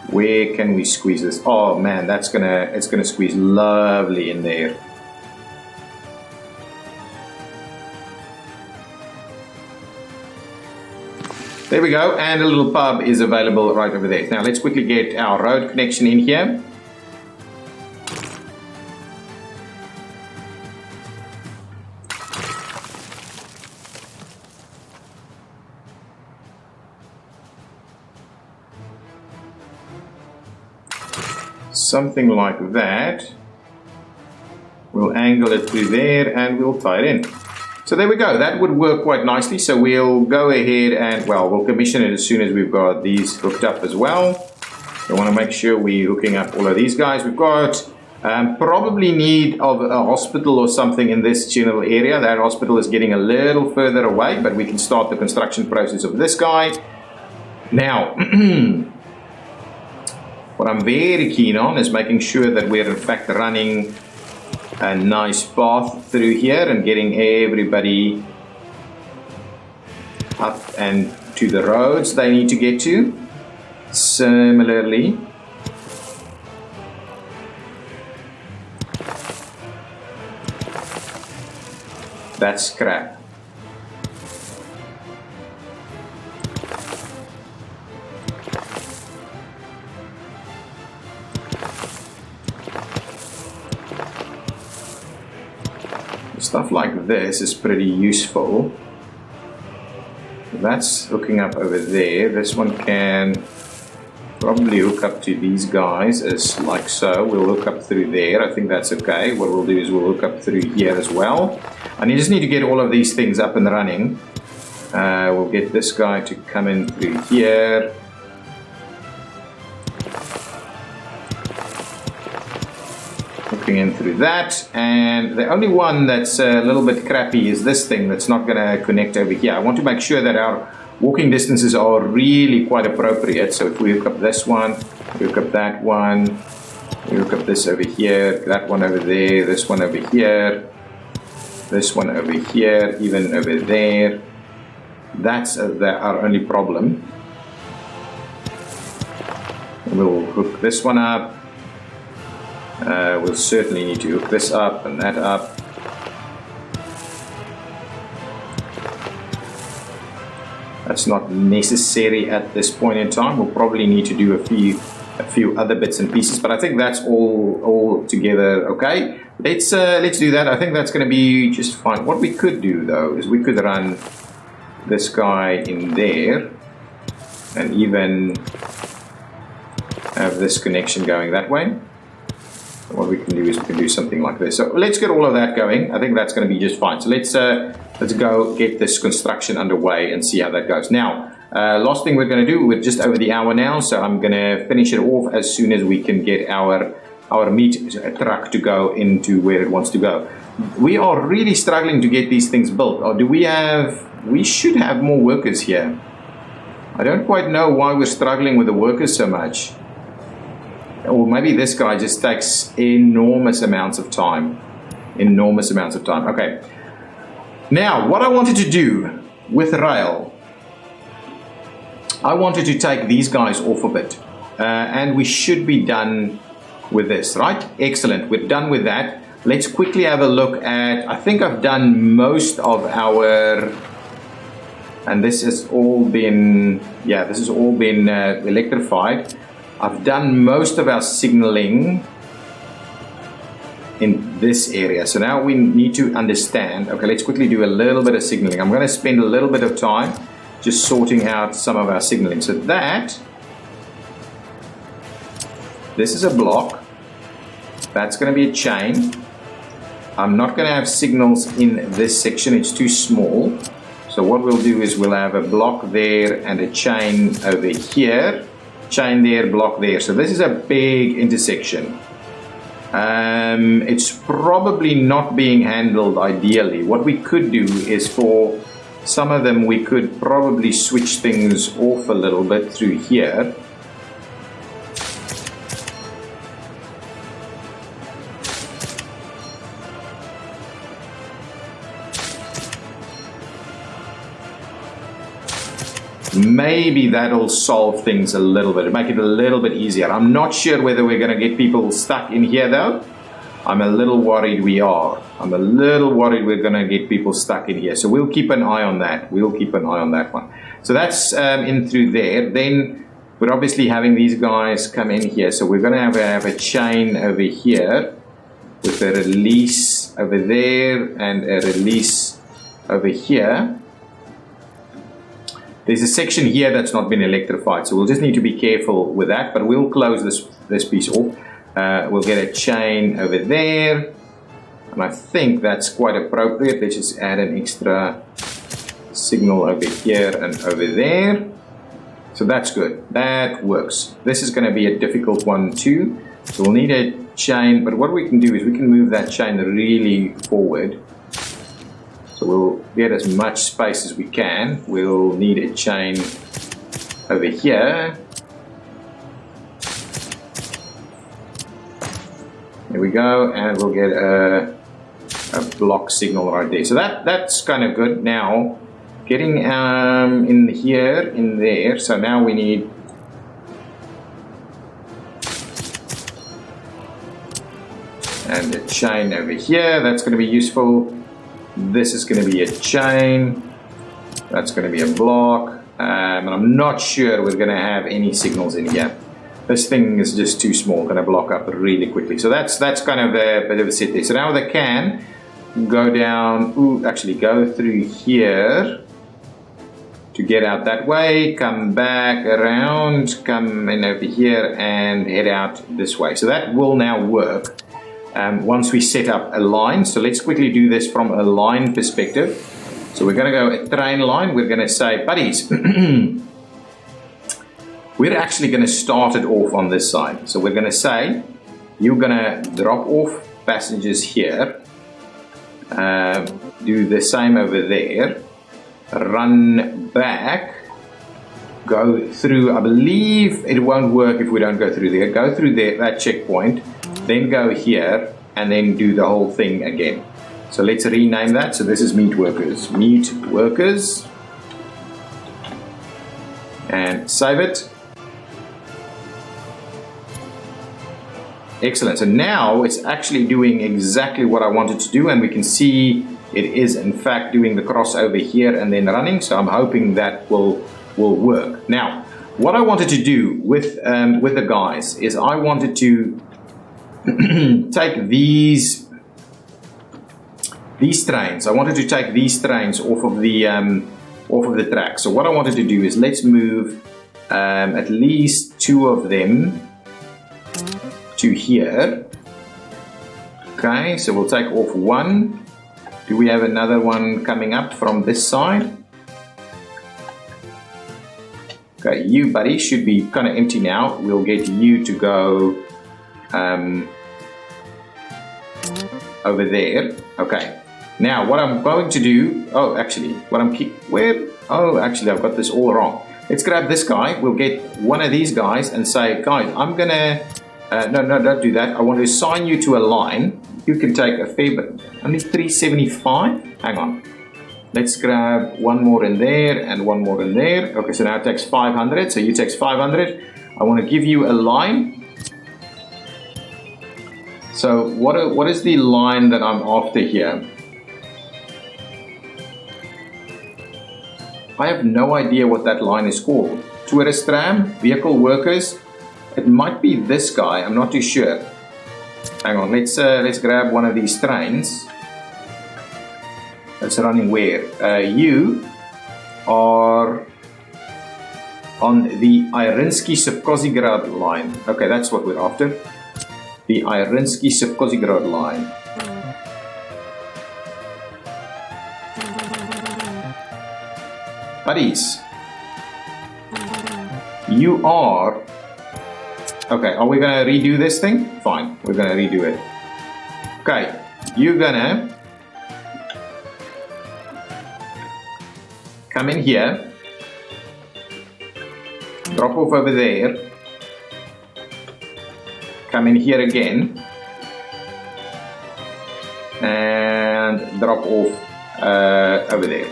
Where can we squeeze this? Oh man, it's gonna squeeze lovely in there. There we go, and a little pub is available right over there. Now let's quickly get our road connection in here. something like that. We'll angle it through there and we'll tie it in. So there we go. That would work quite nicely. So we'll go ahead and, well, we'll commission it as soon as we've got these hooked up as well. We want to make sure we're hooking up all of these guys. We've got probably need of a hospital or something in this general area. That hospital is getting a little further away, but we can start the construction process of this guy. Now, what I'm very keen on is making sure that we're in fact running a nice path through here and getting everybody up and to the roads they need to get to. Similarly, that's crap. Stuff like this is pretty useful. That's hooking up over there. This one can probably hook up to these guys as like so. We'll hook up through there. I think that's okay. What we'll do is we'll hook up through here as well. And you just need to get all of these things up and running. We'll get this guy to come in through here. Hooking in through that, and the only one that's a little bit crappy is this thing that's not going to connect over here. I want to make sure that our walking distances are really quite appropriate. So if we hook up this one, we hook up that one, we hook up this over here, that one over there, this one over here, this one over here, even over there. That's our only problem. We'll hook this one up. We'll certainly need to hook this up and that up. That's not necessary at this point in time. We'll probably need to do a few other bits and pieces, but I think that's all together okay. Let's do that. I think that's going to be just fine. What we could do though is we could run this guy in there and even have this connection going that way. What we can do is we can do something like this. So let's get all of that going. I think that's going to be just fine. So let's go get this construction underway and see how that goes. Now, last thing we're going to do, we're just over the hour now, so I'm going to finish it off as soon as we can get our meat truck to go into where it wants to go. We are really struggling to get these things built. Or do we have? We should have more workers here. I don't quite know why we're struggling with the workers so much. Or maybe this guy just takes enormous amounts of time. Enormous amounts of time. Okay. Now, what I wanted to do with rail, I wanted to take these guys off of it. And we should be done with this, right? Excellent. We're done with that. Let's quickly have a look at, I think I've done most of our, and this has all been, yeah, this has all been electrified. I've done most of our signaling in this area. So now we need to understand, okay, let's quickly do a little bit of signaling. I'm going to spend a little bit of time just sorting out some of our signaling. So this is a block. That's going to be a chain. I'm not going to have signals in this section. It's too small. So what we'll do is we'll have a block there and a chain over here. Chain there, block there. So this is a big intersection. It's probably not being handled ideally. What we could do is for some of them we could probably switch things off a little bit through here. Maybe that'll solve things a little bit, make it a little bit easier. I'm not sure whether we're going to get people stuck in here though. I'm a little worried we are. I'm a little worried we're going to get people stuck in here. So we'll keep an eye on that. We'll keep an eye on that one. So that's in through there. Then we're obviously having these guys come in here. So we're going to have a chain over here with a release over there and a release over here. There's a section here that's not been electrified, so we'll just need to be careful with that, but we'll close this piece off. We'll get a chain over there. And I think that's quite appropriate. Let's just add an extra signal over here and over there. So that's good. That works. This is going to be a difficult one too. So we'll need a chain, but what we can do is we can move that chain really forward. So we'll get as much space as we can. We'll need a chain over here. There we go, and we'll get a block signal right there. So that's kind of good. Now, getting in here, in there. So now we need and a chain over here. That's going to be useful. This is going to be a chain. That's going to be a block. And I'm not sure we're going to have any signals in here. This thing is just too small, going to block up really quickly. So that's kind of a bit of a set there. So now with the can, go down, actually go through here to get out that way, come back around, come in over here and head out this way. So that will now work once we set up a line. So let's quickly do this from a line perspective. So we're going to go a train line. We're going to say, buddies, we're actually going to start it off on this side. So we're going to say, you're going to drop off passengers here. Do the same over there. Run back. Go through. I believe it won't work if we don't go through there. Go through there, that checkpoint. Then go here. And then do the whole thing again. So let's rename that. So this is meat workers. Meat workers. And save it. Excellent. So now it's actually doing exactly what I wanted to do, and we can see it is in fact doing the crossover here and then running. So I'm hoping that will work. Now, what I wanted to do with the guys is I wanted to take these trains. I wanted to take these trains off of the track. So what I wanted to do is let's move at least 2 of them to here. Okay, so we'll take off 1. Do we have another one coming up from this side? Okay, you buddy should be kind of empty now. We'll get you to go over there. Okay, now what I'm going to do, actually I've got this all wrong. Let's grab this guy. We'll get one of these guys and say, guys, I'm gonna no, don't do that. I want to assign you to a line. You can take a fair bit, only 375. Hang on. Let's grab one more in there and one more in there. Okay, so now it takes 500. So you takes 500. I want to give you a line. So what is the line that I'm after here? I have no idea what that line is called. Tourist tram, vehicle workers. It might be this guy. I'm not too sure. Hang on. Let's grab one of these trains. That's running where? You are on the Irinsky-Sivkozigrad line. Okay, that's what we're after. The Irinsky-Sivkozigrad line. Buddies, you are... Okay, are we going to redo this thing? Fine, we're going to redo it. Okay, you're going to come in here, drop off over there, come in here again, and drop off over there.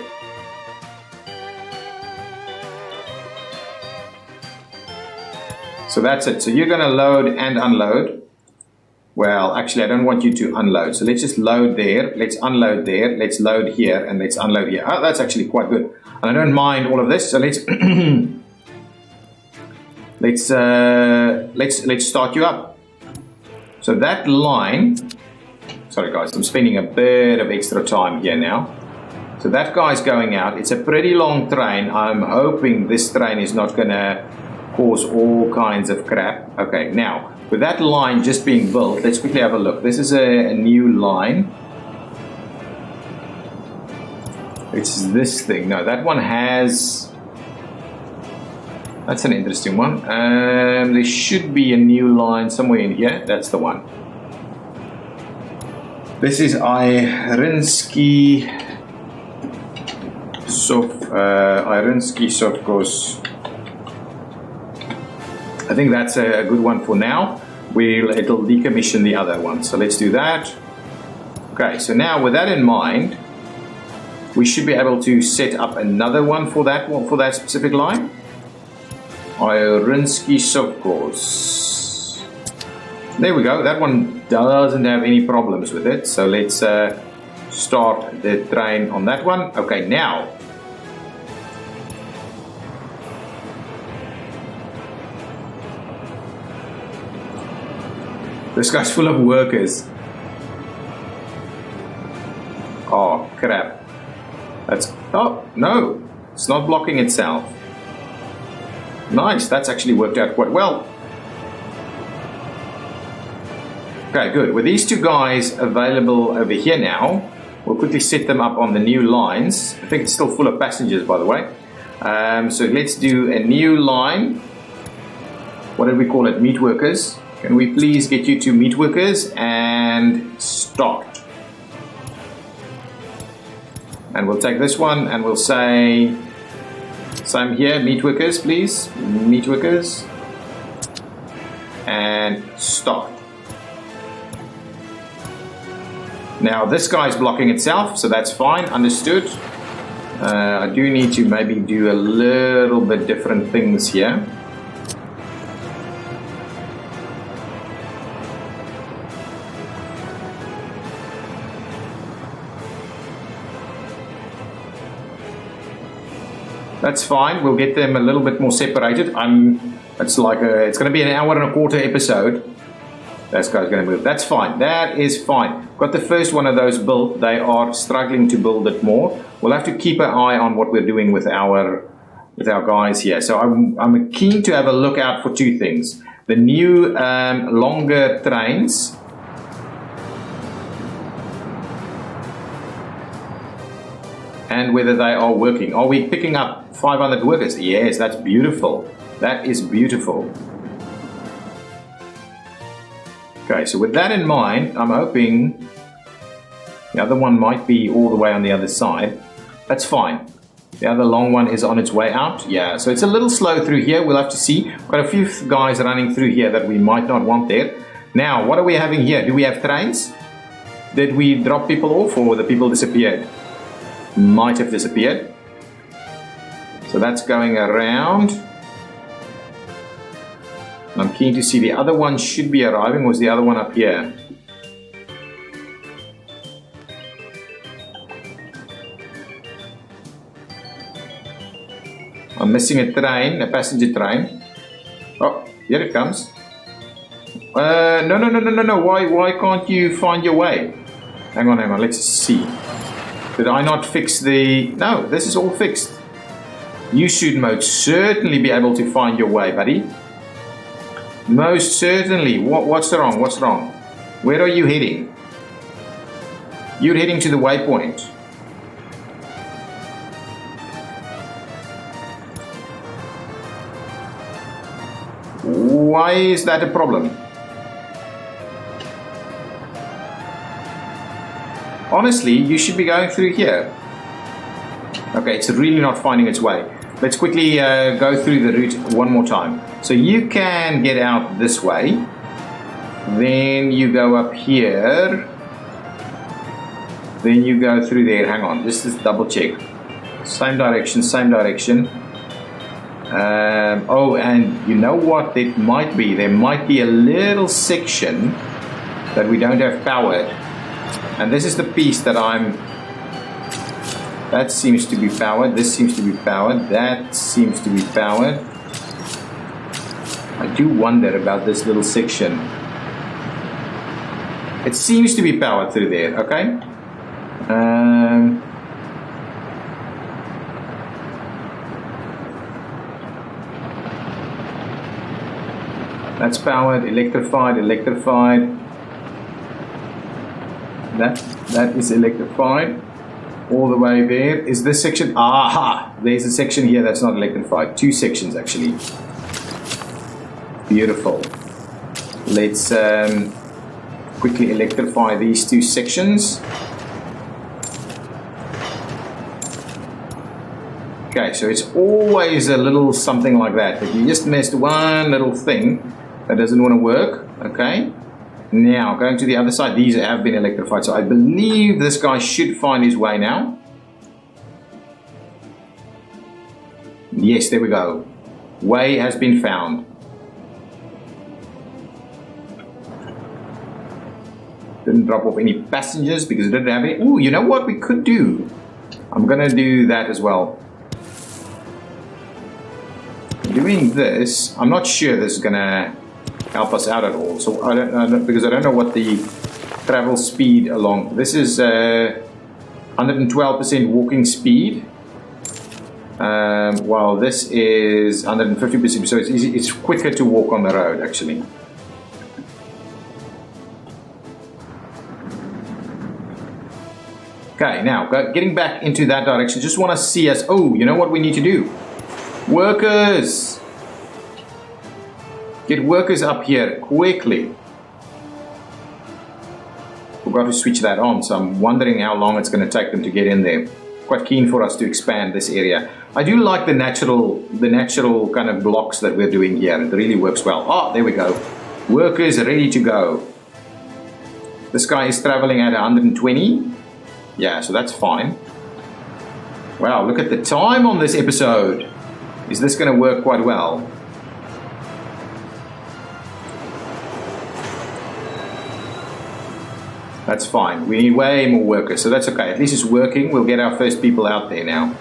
So that's it. So you're going to load and unload. Well, actually, I don't want you to unload. So let's just load there. Let's unload there. Let's load here and let's unload here. Oh, that's actually quite good. And I don't mind all of this. So let's let's start you up. So that line. Sorry guys, I'm spending a bit of extra time here now. So that guy's going out. It's a pretty long train. I'm hoping this train is not going to cause all kinds of crap. Okay, now, with that line just being built, let's quickly have a look. This is a new line. It's this thing. No, that one has... That's an interesting one. There should be a new line somewhere in here. That's the one. This is Irinsky Sovkos. I think that's a good one for now. It'll decommission the other one. So let's do that. Okay, so now with that in mind, we should be able to set up another one for that specific line. Irinsky Sovkos. There we go. That one doesn't have any problems with it. So let's start the train on that one. Okay, now. This guy's full of workers. Oh, crap. Oh, no. It's not blocking itself. Nice. That's actually worked out quite well. Okay, good. With these two guys available over here now, we'll quickly set them up on the new lines. I think it's still full of passengers, by the way. So let's do a new line. What did we call it? Meat workers. Can we please get you to meat workers and start? And we'll take this one and we'll say, same here, meat workers, please. Meat workers. And start. Now this guy's blocking itself, so that's fine, understood. I do need to maybe do a little bit different things here. That's fine. We'll get them a little bit more separated. It's going to be an hour and a quarter episode. That guy's going to move. That's fine. That is fine. Got the first one of those built. They are struggling to build it more. We'll have to keep an eye on what we're doing with our guys here. So I'm keen to have a look out for two things: the new longer trains. And whether they are working. Are we picking up 500 workers? Yes, that's beautiful. That is beautiful. Okay, so with that in mind, I'm hoping the other one might be all the way on the other side. That's fine. The other long one is on its way out. Yeah, so it's a little slow through here. We'll have to see. Got a few guys running through here that we might not want there. Now, what are we having here? Do we have trains? Did we drop people off or the people disappeared? Might have disappeared. So that's going around. I'm keen to see the other one should be arriving. Was the other one up here? I'm missing a train, a passenger train. Oh, here it comes. No. Why can't you find your way? Hang on. Let's see. Did I not fix the... No, this is all fixed. You should most certainly be able to find your way, buddy. Most certainly. What's wrong? What's wrong? Where are you heading? You're heading to the waypoint. Why is that a problem? Honestly, you should be going through here. Okay, it's really not finding its way. Let's quickly go through the route one more time. So you can get out this way. Then you go up here. Then you go through there. Hang on, just double check. Same direction, same direction. Oh, and you know what it might be? There might be a little section that we don't have powered. And this is the piece that that seems to be powered, this seems to be powered, that seems to be powered. I do wonder about this little section. It seems to be powered through there, okay? That's powered, electrified, electrified. That is electrified. All the way there. Is this section? Aha! There's a section here that's not electrified. 2 sections actually. Beautiful. Let's quickly electrify these 2 sections. Okay, so it's always a little something like that. If you just missed one little thing that doesn't want to work, okay? Now, going to the other side, these have been electrified, so I believe this guy should find his way now. Yes, there we go. Way has been found. Didn't drop off any passengers because it didn't have any. Ooh, you know what we could do? I'm gonna do that as well. Doing this, I'm not sure this is gonna help us out at all. So I don't because I don't know what the travel speed along. This is 112% walking speed, while this is 150%. So it's easy. It's quicker to walk on the road actually. Okay, now getting back into that direction. Just want to see us. Oh, you know what we need to do? Workers! Get workers up here quickly. Forgot to switch that on, so I'm wondering how long it's going to take them to get in there. Quite keen for us to expand this area. I do like the natural kind of blocks that we're doing here. It really works well. Oh, there we go. Workers ready to go. This guy is traveling at 120. Yeah, so that's fine. Wow, look at the time on this episode. Is this going to work quite well? That's fine. We need way more workers, so that's okay. At least it's working. We'll get our first people out there now.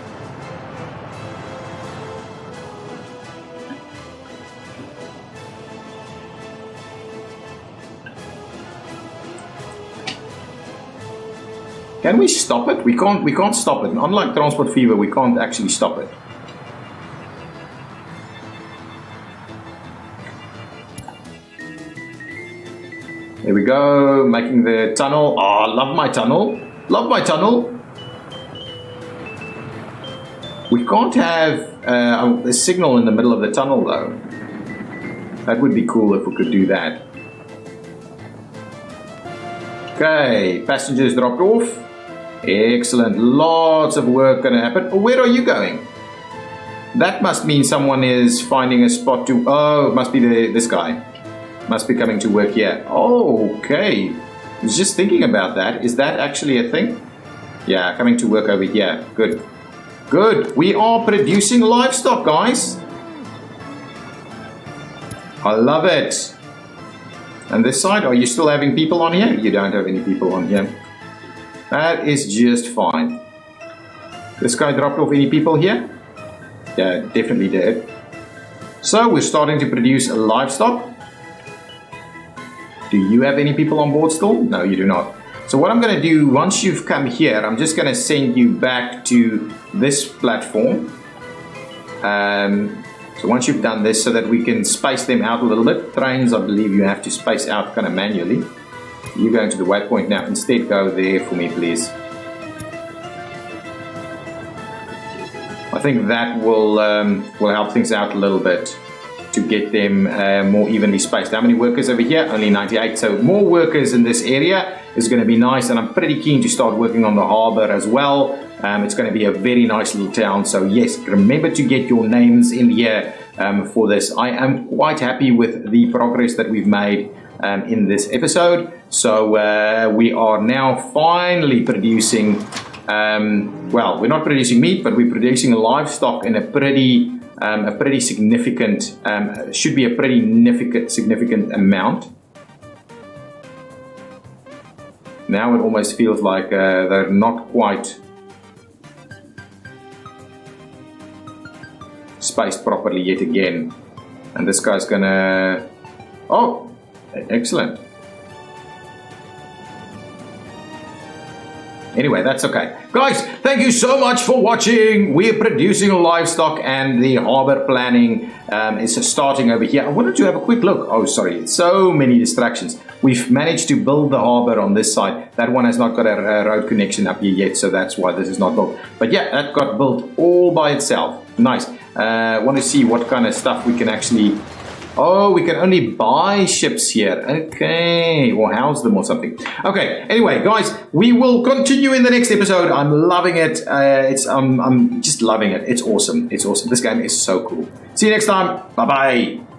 Can we stop it? We can't stop it. Unlike Transport Fever, we can't actually stop it. There we go, making the tunnel. Oh, love my tunnel. Love my tunnel. We can't have a signal in the middle of the tunnel though. That would be cool if we could do that. Okay, passengers dropped off. Excellent, lots of work gonna happen. Oh, where are you going? That must mean someone is finding a spot to, oh, it must be this guy. Must be coming to work here. Oh, okay. I was just thinking about that. Is that actually a thing? Yeah, coming to work over here. Good. Good. We are producing livestock, guys. I love it. And this side, are you still having people on here? You don't have any people on here. That is just fine. This guy dropped off any people here? Yeah, definitely did. So we're starting to produce livestock. Do you have any people on board still? No, you do not. So what I'm going to do, once you've come here, I'm just going to send you back to this platform. So once you've done this, so that we can space them out a little bit. Trains, I believe you have to space out kind of manually. You're going to the waypoint now. Instead, go there for me, please. I think that will help things out a little bit to get them more evenly spaced. How many workers over here? Only 98. So more workers in this area is going to be nice, and I'm pretty keen to start working on the harbor as well. It's going to be a very nice little town. So yes, remember to get your names in here for this. I am quite happy with the progress that we've made in this episode. So we are now finally producing, well, we're not producing meat, but we're producing livestock in a pretty significant, should be a pretty significant amount. Now it almost feels like they're not quite spaced properly yet again. And this guy's gonna, oh, excellent. Anyway, that's okay. Guys, thank you so much for watching. We're producing livestock and the harbor planning is starting over here. I wanted to have a quick look. Oh, sorry. So many distractions. We've managed to build the harbor on this side. That one has not got a road connection up here yet, so that's why this is not built. But yeah, that got built all by itself. Nice. I want to see what kind of stuff we can actually... Oh, we can only buy ships here. Okay, or house them or something. Okay, anyway, guys, we will continue in the next episode. I'm loving it. I'm just loving it. It's awesome. It's awesome. This game is so cool. See you next time. Bye-bye.